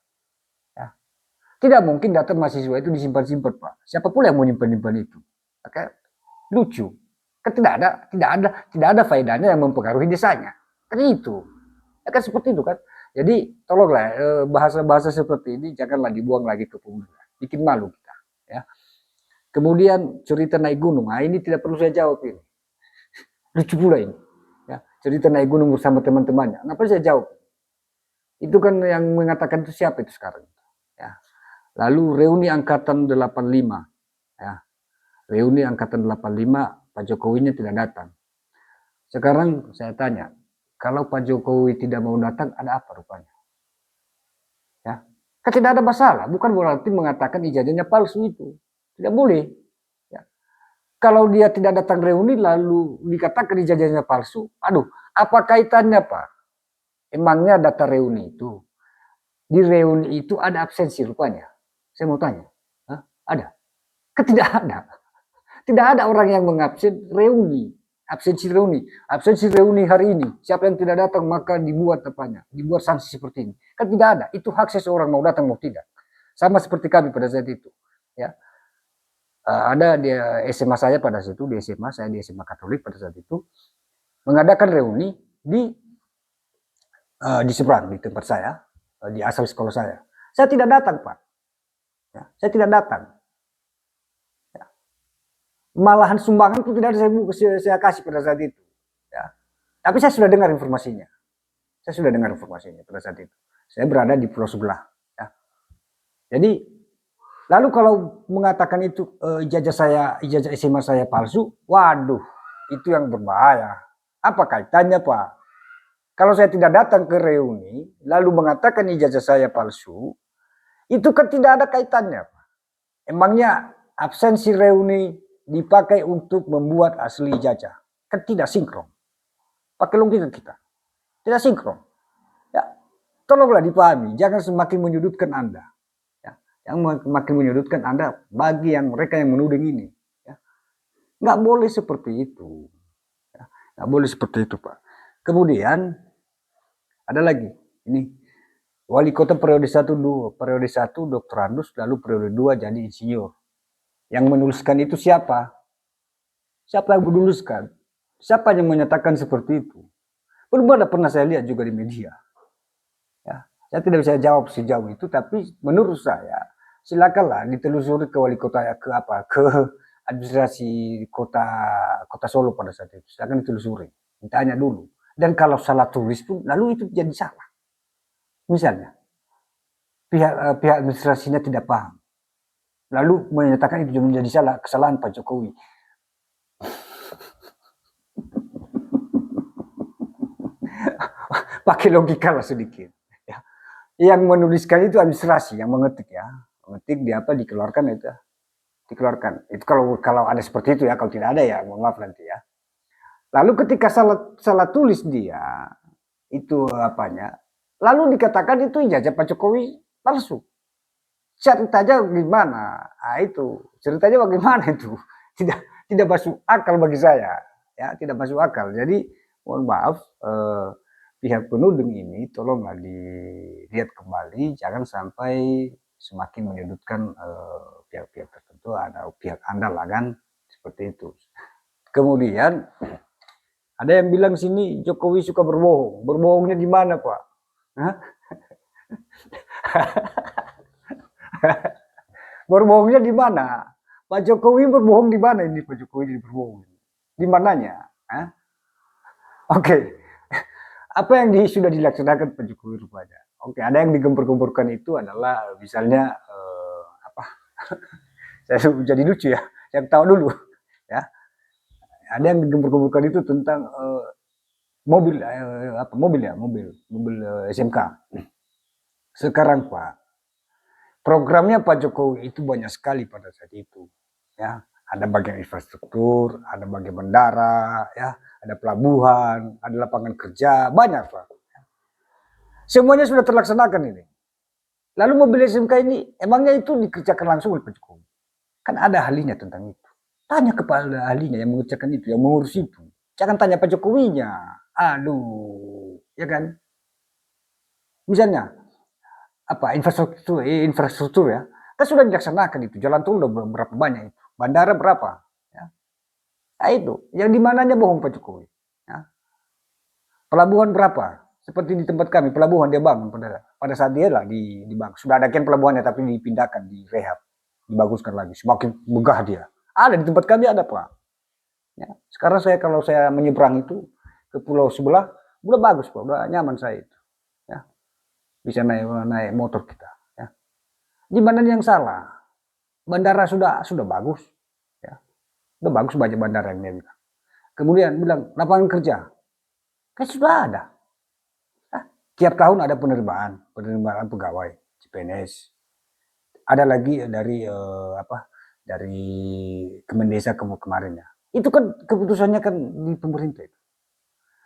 Tidak mungkin data mahasiswa itu disimpan-simpan, Pak. Siapa pula yang mau nyimpan-nyimpan itu? Oke, lucu. Kan tidak ada faedahnya yang mempengaruhi desanya. Kan itu. Ya kan seperti itu kan. Jadi tolonglah bahasa-bahasa seperti ini janganlah dibuang lagi ke publik. Bikin malu kita. Ya. Kemudian cerita naik gunung. Nah, ini tidak perlu saya jawab ini. Lucu pula ini. Ya, cerita naik gunung bersama teman-temannya. Kenapa saya jawab? Itu kan yang mengatakan itu siapa itu sekarang? Ya. Lalu reuni angkatan 85. Ya. Reuni angkatan 85, Pak Jokowinya tidak datang. Sekarang saya tanya, kalau Pak Jokowi tidak mau datang, ada apa rupanya? Ya. Kan tidak ada masalah, bukan berarti mengatakan ijazahnya palsu itu. Tidak boleh. Ya. Kalau dia tidak datang reuni lalu dikatakan ijazahnya palsu, aduh, apa kaitannya Pak? Emangnya data reuni itu, di reuni itu ada absensi rupanya? Saya mau tanya, hah? Ada? Kan tidak ada. Tidak ada orang yang mengabsen reuni. Absensi reuni hari ini. Siapa yang tidak datang maka dibuat apanya? Dibuat sanksi seperti ini. Kan tidak ada. Itu hak seseorang mau datang mau tidak. Sama seperti kami pada saat itu. Ya. Ada di SMA saya pada saat itu, saya di SMA Katolik pada saat itu mengadakan reuni di seberang di tempat saya, di asal sekolah saya. Saya tidak datang, Pak. Ya, saya tidak datang. Ya. Malahan sumbangan itu tidak ada saya kasih pada saat itu. Ya. Tapi saya sudah dengar informasinya. Pada saat itu. Saya berada di pulau sebelah. Ya. Jadi, lalu kalau mengatakan itu ijazah SMA saya palsu, waduh, itu yang berbahaya. Apa kaitannya, Pak? Kalau saya tidak datang ke reuni, lalu mengatakan ijazah saya palsu, itu kan tidak ada kaitannya, Pak. Emangnya absensi reuni dipakai untuk membuat asli ijazah? Kan tidak sinkron. Pakai logika kita. Tidak sinkron. Ya, tolonglah dipahami, jangan semakin menyudutkan Anda. Ya, yang makin menyudutkan Anda bagi mereka yang menuding ini. Ya. Nggak boleh seperti itu. Ya, nggak boleh seperti itu, Pak. Kemudian ada lagi, ini wali kota periode 1 Dr. Andus, lalu periode 2 jadi insinyur. Yang menuliskan itu siapa? Siapa yang menuliskan? Siapa yang menyatakan seperti itu? Belum ada pernah saya lihat juga di media. Ya, saya tidak bisa jawab sejauh itu, tapi menurut saya silakanlah ditelusuri ke wali kota ke administrasi kota Solo pada saat itu. Silakan ditelusuri, ditanya dulu. Dan kalau salah tulis pun, lalu itu jadi salah. Misalnya, pihak administrasinya tidak paham, lalu menyatakan itu menjadi kesalahan Pak Jokowi. Pakai logika lah sedikit. Ya. Yang menuliskan itu administrasi, yang mengetik ya, mengetik di apa dikeluarkan itu, dikeluarkan. Itu kalau ada seperti itu ya, kalau tidak ada ya mohon maaf nanti ya. Lalu ketika salah tulis dia itu apanya, lalu dikatakan itu ijazah Pak Jokowi palsu. Ceritanya gimana? Nah, itu ceritanya bagaimana itu? Tidak masuk akal bagi saya, ya tidak masuk akal. Jadi mohon maaf pihak penuding ini tolonglah dilihat kembali, jangan sampai semakin menyudutkan pihak-pihak tertentu, ada pihak Anda lah kan seperti itu. Kemudian ada yang bilang sini Jokowi suka berbohong. Berbohongnya di mana, Pak? Hah? Berbohongnya di mana? Pak Jokowi berbohong di mana ini? Pak Jokowi berbohong. Di mananya? Oke. Apa yang sudah dilaksanakan Pak Jokowi rupanya? Oke, ada yang digempur-gemburkan itu adalah misalnya apa? Saya jadi lucu ya. Yang tahu dulu ya. Ada yang digempur-gemburkan itu tentang mobil SMK. Sekarang Pak, programnya Pak Jokowi itu banyak sekali pada saat itu. Ya, ada bagian infrastruktur, ada bagian bandara, ya, ada pelabuhan, ada lapangan kerja, banyak Pak. Semuanya sudah terlaksanakan ini. Lalu mobil SMK ini emangnya itu dikerjakan langsung oleh Pak Jokowi? Kan ada ahlinya tentang itu. Tanya kepada ahlinya yang mengerjakan itu, yang mengurus itu. Jangan tanya Pak Jokowinya. Aduh, ya kan? Misalnya apa infrastruktur ya. Kan sudah dilaksanakan itu. Jalan tol udah berapa banyak itu. Bandara berapa? Ya. Nah itu, yang di mananya bohong Pak Jokowi. Ya. Pelabuhan berapa? Seperti di tempat kami, pelabuhan dia bangun pada saat dia lah dibangun. Sudah ada kan pelabuhannya tapi dipindahkan, direhab, dibaguskan lagi. Semakin megah dia. Ada di tempat kami ada Pak. Ya. Sekarang saya kalau saya menyeberang itu ke pulau sebelah, udah bagus Pak, udah nyaman saya itu. Ya. Bisa naik motor kita. Ya. Di mana yang salah? Bandara sudah bagus. Ya. Udah bagus banyak bandara yang dia bilang. Kemudian bilang lapangan kerja. Kan sudah ada. Tiap tahun ada penerimaan pegawai CPNS. Ada lagi dari dari Kemendesa kemarin ya. Itu kan keputusannya kan di pemerintah itu.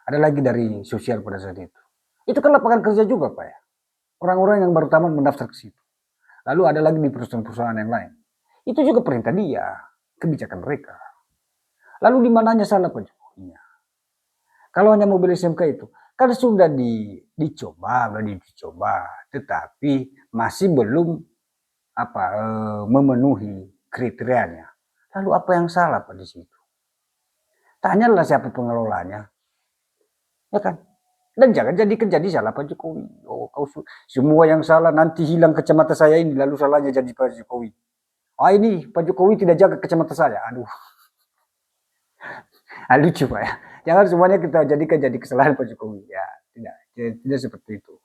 Ada lagi dari sosial pada saat itu. Itu kan lapangan kerja juga Pak ya. Orang-orang yang baru tamat mendaftar ke situ. Lalu ada lagi di perusahaan-perusahaan yang lain. Itu juga perintah dia, kebijakan mereka. Lalu di mananya salah Pak Jokowi? Kalau hanya mobil SMK itu, kan sudah dicoba, tetapi masih belum memenuhi kriterianya. Lalu apa yang salah Pak di situ? Tanyalah siapa pengelolanya, ya kan? Dan jangan jadi salah Pak Jokowi. Oh, semua yang salah nanti hilang kacamata saya ini, lalu salahnya jadi Pak Jokowi. Ini Pak Jokowi tidak jaga kacamata saya. Aduh, lucu Pak ya. Jangan semuanya kita jadikan jadi kesalahan Pak Jokowi. Ya, tidak seperti itu.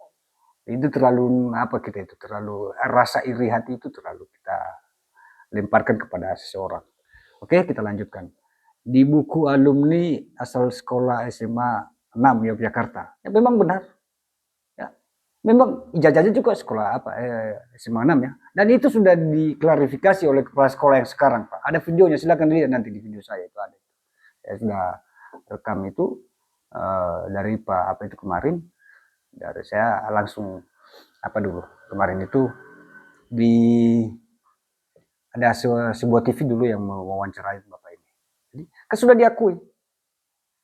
Itu terlalu kita itu terlalu rasa iri hati itu terlalu kita lemparkan kepada seseorang. Oke, kita lanjutkan. Di buku alumni asal sekolah SMA 6 Yogyakarta. Ya memang benar. Ya. Memang ijazahnya juga sekolah SMA 6 ya. Dan itu sudah diklarifikasi oleh kepala sekolah yang sekarang, Pak. Ada videonya, silakan lihat nanti di video saya itu ada. Saya sudah rekam itu dari Pak itu kemarin. Dari saya langsung dulu kemarin itu ada sebuah TV dulu yang mewawancarai Bapak ini. Jadi kan sudah diakui.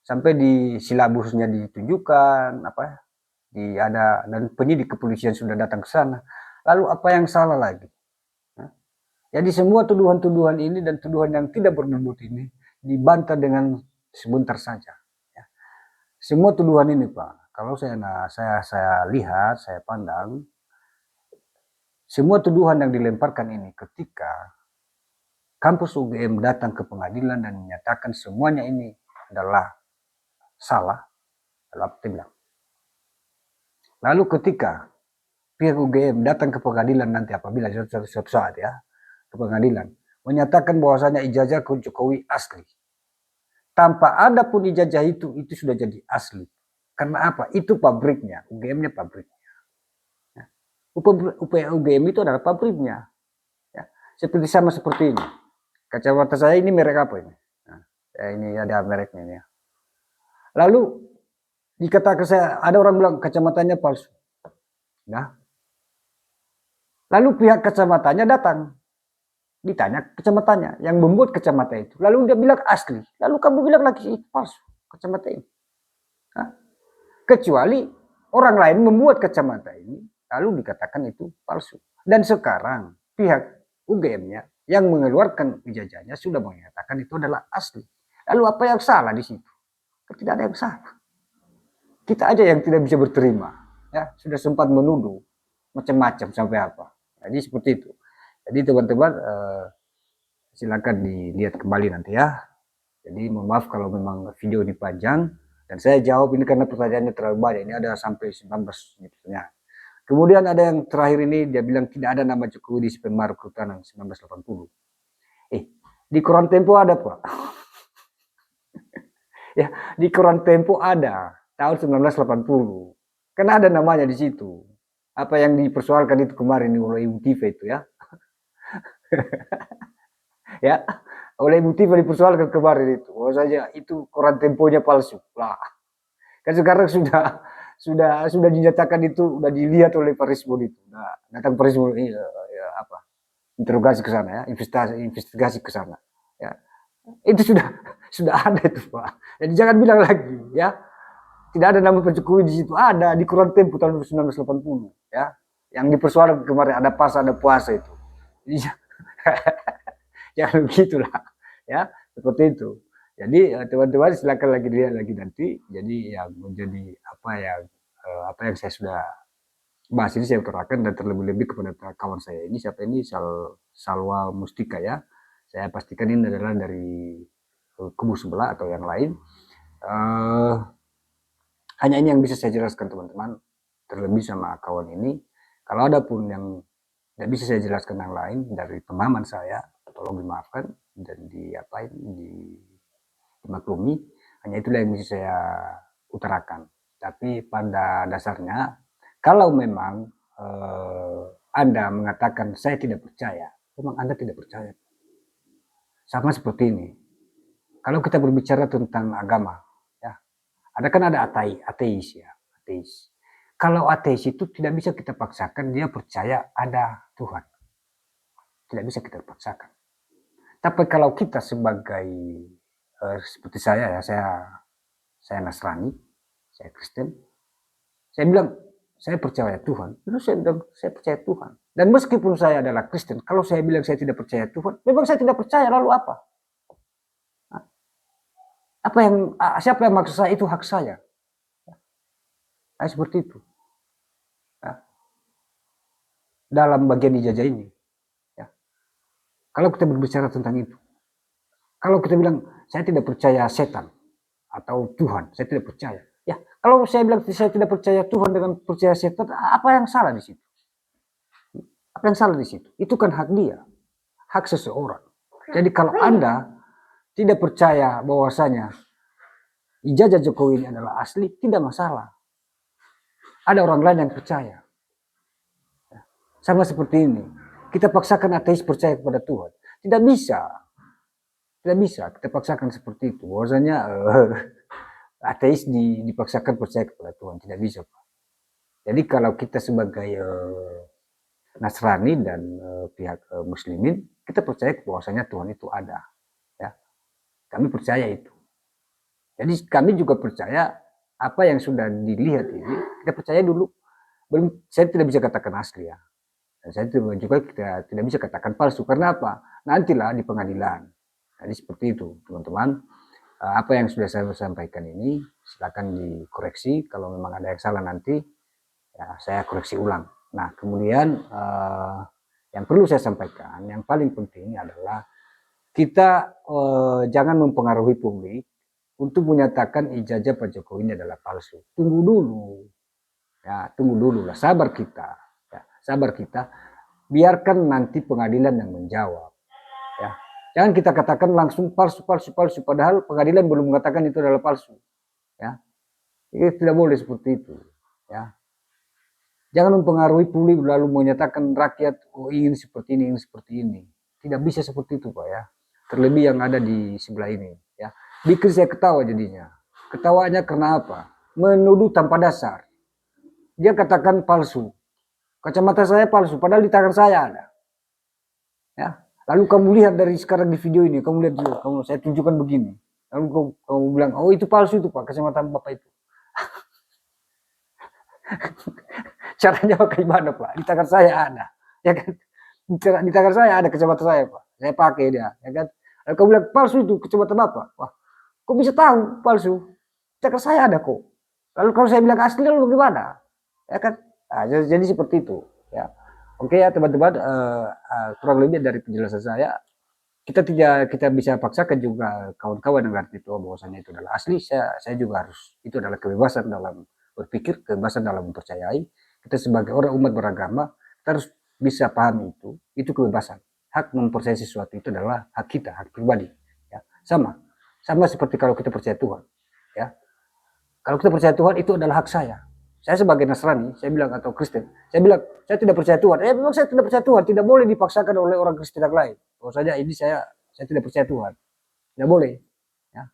Sampai di silabusnya ditunjukkan dan penyidik kepolisian sudah datang ke sana. Lalu apa yang salah lagi? Jadi semua tuduhan-tuduhan ini dan tuduhan yang tidak berbobot ini dibantah dengan sebentar saja. Semua tuduhan ini Pak, kalau saya lihat, saya pandang, semua tuduhan yang dilemparkan ini ketika kampus UGM datang ke pengadilan dan menyatakan semuanya ini adalah salah, lalu ketika pihak UGM datang ke pengadilan nanti apabila suatu saat ya ke pengadilan menyatakan bahwasanya ijazah Jokowi asli, tanpa ada pun ijazah itu sudah jadi asli. Karena apa? Itu pabriknya, UGM-nya pabriknya. UGM itu adalah pabriknya. Ya. Seperti ini. Kacamata saya ini merek apa ini? Ini ada mereknya ini ya. Lalu dikatakan ada orang bilang kacamatanya palsu. Nah, lalu pihak kacamatanya datang, ditanya kacamatanya yang membuat kacamata itu, lalu dia bilang asli, lalu kamu bilang lagi itu palsu kacamata ini. Nah, kecuali orang lain membuat kacamata ini, lalu dikatakan itu palsu. Dan sekarang pihak UGM-nya yang mengeluarkan ijazahnya sudah mengatakan itu adalah asli. Lalu apa yang salah di situ? Tidak ada yang salah. Kita aja yang tidak bisa berterima. Ya, sudah sempat menuduh macam-macam sampai apa. Jadi seperti itu. Jadi teman-teman silakan dilihat kembali nanti ya. Jadi mohon maaf kalau memang video ini panjang dan saya jawab ini karena pertanyaannya terlalu banyak. Ini ada sampai 19 pertanyaan. Kemudian ada yang terakhir ini dia bilang tidak ada nama Jokowi di Sperma Kehutanan 1980. Di koran Tempo ada Pak. Ya, di koran Tempo ada tahun 1980. Karena ada namanya di situ. Apa yang dipersoalkan itu kemarin oleh Ibu Tiva itu ya. Ya, oleh Ibu Tiva dipersoalkan kemarin itu. Saja itu koran Temponya palsu. Lah. Kan sekarang sudah dinyatakan itu, sudah dilihat oleh Pak Rismon itu. Nah, datang Pak Rismon interogasi ke sana ya, investigasi ke sana. Ya. Itu sudah ada itu Pak. Jadi jangan bilang lagi ya. Tidak ada nama Pak Jokowi di situ. Ada di Quran Tempo tahun 1980 ya. Yang dipersoalkan kemarin ada pas ada puasa itu. Jadi jangan begitulah ya, seperti itu. Jadi teman-teman silakan lagi lihat lagi nanti. Jadi yang menjadi apa yang saya sudah bahas ini saya utarakan dan terlebih-lebih kepada kawan saya ini siapa ini Salwa Mustika ya. Saya pastikan ini adalah dari kubu sebelah atau yang lain. Hanya ini yang bisa saya jelaskan teman-teman. Terlebih sama kawan ini. Kalau ada pun yang tidak bisa saya jelaskan yang lain dari pemahaman saya, tolong dimaafkan dan dimaklumi. Hanya itulah yang bisa saya utarakan. Tapi pada dasarnya, kalau memang Anda mengatakan saya tidak percaya, memang Anda tidak percaya. Sama seperti ini. Kalau kita berbicara tentang agama, ya, ada ateis ya, ateis. Kalau ateis itu tidak bisa kita paksakan dia percaya ada Tuhan. Tidak bisa kita paksakan. Tapi kalau kita sebagai seperti saya ya, saya Nasrani, saya Kristen, saya bilang saya percaya Tuhan. Lalu saya bilang saya percaya Tuhan. Dan meskipun saya adalah Kristen, kalau saya bilang saya tidak percaya Tuhan, memang saya tidak percaya. Lalu apa? Siapa yang maksud saya itu hak saya. Nah, seperti itu. Dalam bagian ijazah ini. Ya. Kalau kita berbicara tentang itu. Kalau kita bilang, saya tidak percaya setan. Atau Tuhan, saya tidak percaya. Ya, kalau saya bilang saya tidak percaya Tuhan dengan percaya setan, apa yang salah di situ? Apa yang salah di situ? Itu kan hak dia. Hak seseorang. Jadi kalau Anda tidak percaya bahwasanya ijazah Jokowi ini adalah asli, tidak masalah. Ada orang lain yang percaya. Sama seperti ini. Kita paksakan ateis percaya kepada Tuhan. Tidak bisa. Tidak bisa. Kita paksakan seperti itu. Bahwasanya ateis dipaksakan percaya kepada Tuhan. Tidak bisa, Pak. Jadi kalau kita sebagai Nasrani dan pihak Muslimin, kita percaya bahwasanya Tuhan itu ada. Ya. Kami percaya itu. Jadi kami juga percaya apa yang sudah dilihat ini, kita percaya dulu. Saya tidak bisa katakan asli ya. Dan saya juga tidak bisa katakan palsu. Karena apa? Nantilah di pengadilan. Jadi seperti itu, teman-teman. Apa yang sudah saya sampaikan ini, silakan dikoreksi. Kalau memang ada yang salah nanti, ya saya koreksi ulang. Nah, kemudian yang perlu saya sampaikan, yang paling penting adalah kita jangan mempengaruhi publik untuk menyatakan ijazah Pak Jokowi ini adalah palsu. Tunggu dulu. Ya, tunggu dulu lah. Sabar kita. Sabar kita, biarkan nanti pengadilan yang menjawab. Ya. Jangan kita katakan langsung palsu, padahal pengadilan belum mengatakan itu adalah palsu. Ya. Itu tidak boleh seperti itu. Ya. Jangan mempengaruhi publik lalu menyatakan rakyat ingin seperti ini. Tidak bisa seperti itu Pak ya. Terlebih yang ada di sebelah ini. Ya. Bikin saya ketawa jadinya. Ketawanya karena apa? Menuduh tanpa dasar. Dia katakan palsu. Kacamata saya palsu, padahal di tangan saya ada. Ya, lalu kamu lihat dari sekarang di video ini, kamu lihat dulu, saya tunjukkan begini. Lalu kamu bilang, oh itu palsu itu Pak, kacamata Bapak itu. Caranya bagaimana Pak? Di tangan saya ada, ya kan? Di tangan saya ada kacamata saya Pak, saya pakai dia, ya kan? Lalu kamu bilang palsu itu kacamata Bapak, wah, kok bisa tahu palsu? Di tangan saya ada kok. Lalu kalau saya bilang asli, lalu bagaimana? Ya kan? Nah, jadi seperti itu ya. Oke ya teman-teman, kurang lebih dari penjelasan saya, kita bisa paksakan juga kawan-kawan yang ngerti itu bahwasanya itu adalah asli. Saya juga harus, itu adalah kebebasan dalam berpikir, kebebasan dalam mempercayai. Kita sebagai orang umat beragama, kita harus bisa paham itu kebebasan. Hak mempercayai sesuatu itu adalah hak kita, hak pribadi. Ya. Sama seperti kalau kita percaya Tuhan. Ya. Kalau kita percaya Tuhan itu adalah hak saya. Saya sebagai Nasrani, saya bilang, atau Kristen, saya bilang, saya tidak percaya Tuhan. Memang saya tidak percaya Tuhan, tidak boleh dipaksakan oleh orang Kristen yang lain. Kalau saja ini saya tidak percaya Tuhan. Tidak boleh. Ya.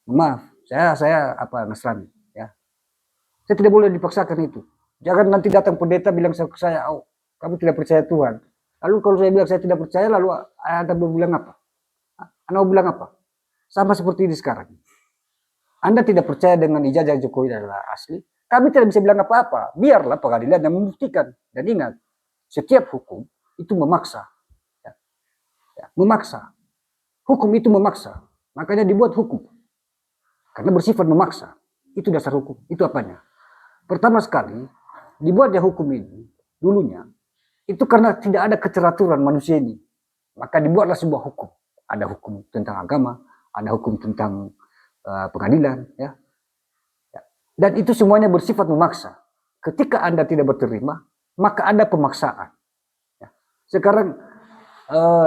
Maaf, saya Nasrani. Ya. Saya tidak boleh dipaksakan itu. Jangan nanti datang pendeta bilang ke saya, oh, kamu tidak percaya Tuhan. Lalu kalau saya bilang saya tidak percaya, lalu Anda mau bilang apa? Anda mau bilang apa? Sama seperti ini sekarang. Anda tidak percaya dengan ijazah Jokowi adalah asli, kami tidak bisa bilang apa-apa. Biarlah pengadilan yang membuktikan. Dan ingat, setiap hukum itu memaksa. Ya, ya, memaksa. Hukum itu memaksa. Makanya dibuat hukum. Karena bersifat memaksa. Itu dasar hukum. Itu apanya? Pertama sekali, dibuatnya hukum ini, dulunya, itu karena tidak ada keteraturan manusia ini. Maka dibuatlah sebuah hukum. Ada hukum tentang agama, ada hukum tentang pengadilan, ya. Dan itu semuanya bersifat memaksa. Ketika Anda tidak berterima, maka ada pemaksaan. Ya. Sekarang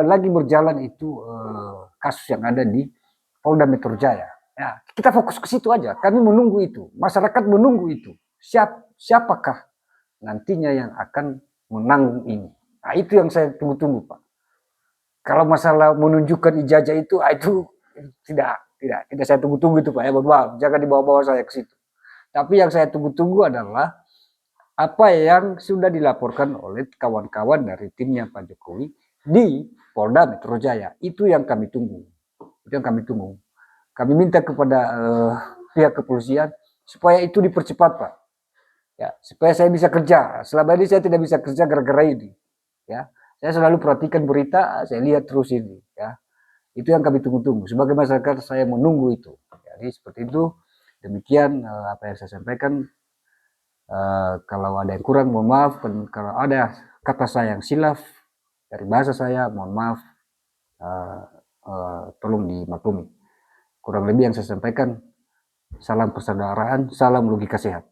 lagi berjalan itu kasus yang ada di Polda Metro Jaya. Ya, kita fokus ke situ aja. Kami menunggu itu. Masyarakat menunggu itu. Siapakah nantinya yang akan menanggung ini? Nah, itu yang saya tunggu-tunggu, Pak. Kalau masalah menunjukkan ijazah itu tidak saya tunggu-tunggu itu, Pak. Ya, maaf, jangan dibawa-bawa saya ke situ. Tapi yang saya tunggu-tunggu adalah apa yang sudah dilaporkan oleh kawan-kawan dari timnya Pak Jokowi di Polda Metro Jaya. Itu yang kami tunggu. Itu yang kami tunggu. Kami minta kepada pihak kepolisian supaya itu dipercepat, Pak. Ya, supaya saya bisa kerja. Selama ini saya tidak bisa kerja gara-gara ini. Ya, saya selalu perhatikan berita, saya lihat terus ini. Ya, itu yang kami tunggu-tunggu. Sebagai masyarakat saya menunggu itu. Jadi seperti itu. Demikian apa yang saya sampaikan. Kalau ada yang kurang, mohon maaf. Kalau ada kata saya yang silaf dari bahasa saya, mohon maaf. Tolong dimaklumi. Kurang lebih yang saya sampaikan. Salam persaudaraan, salam logika sehat.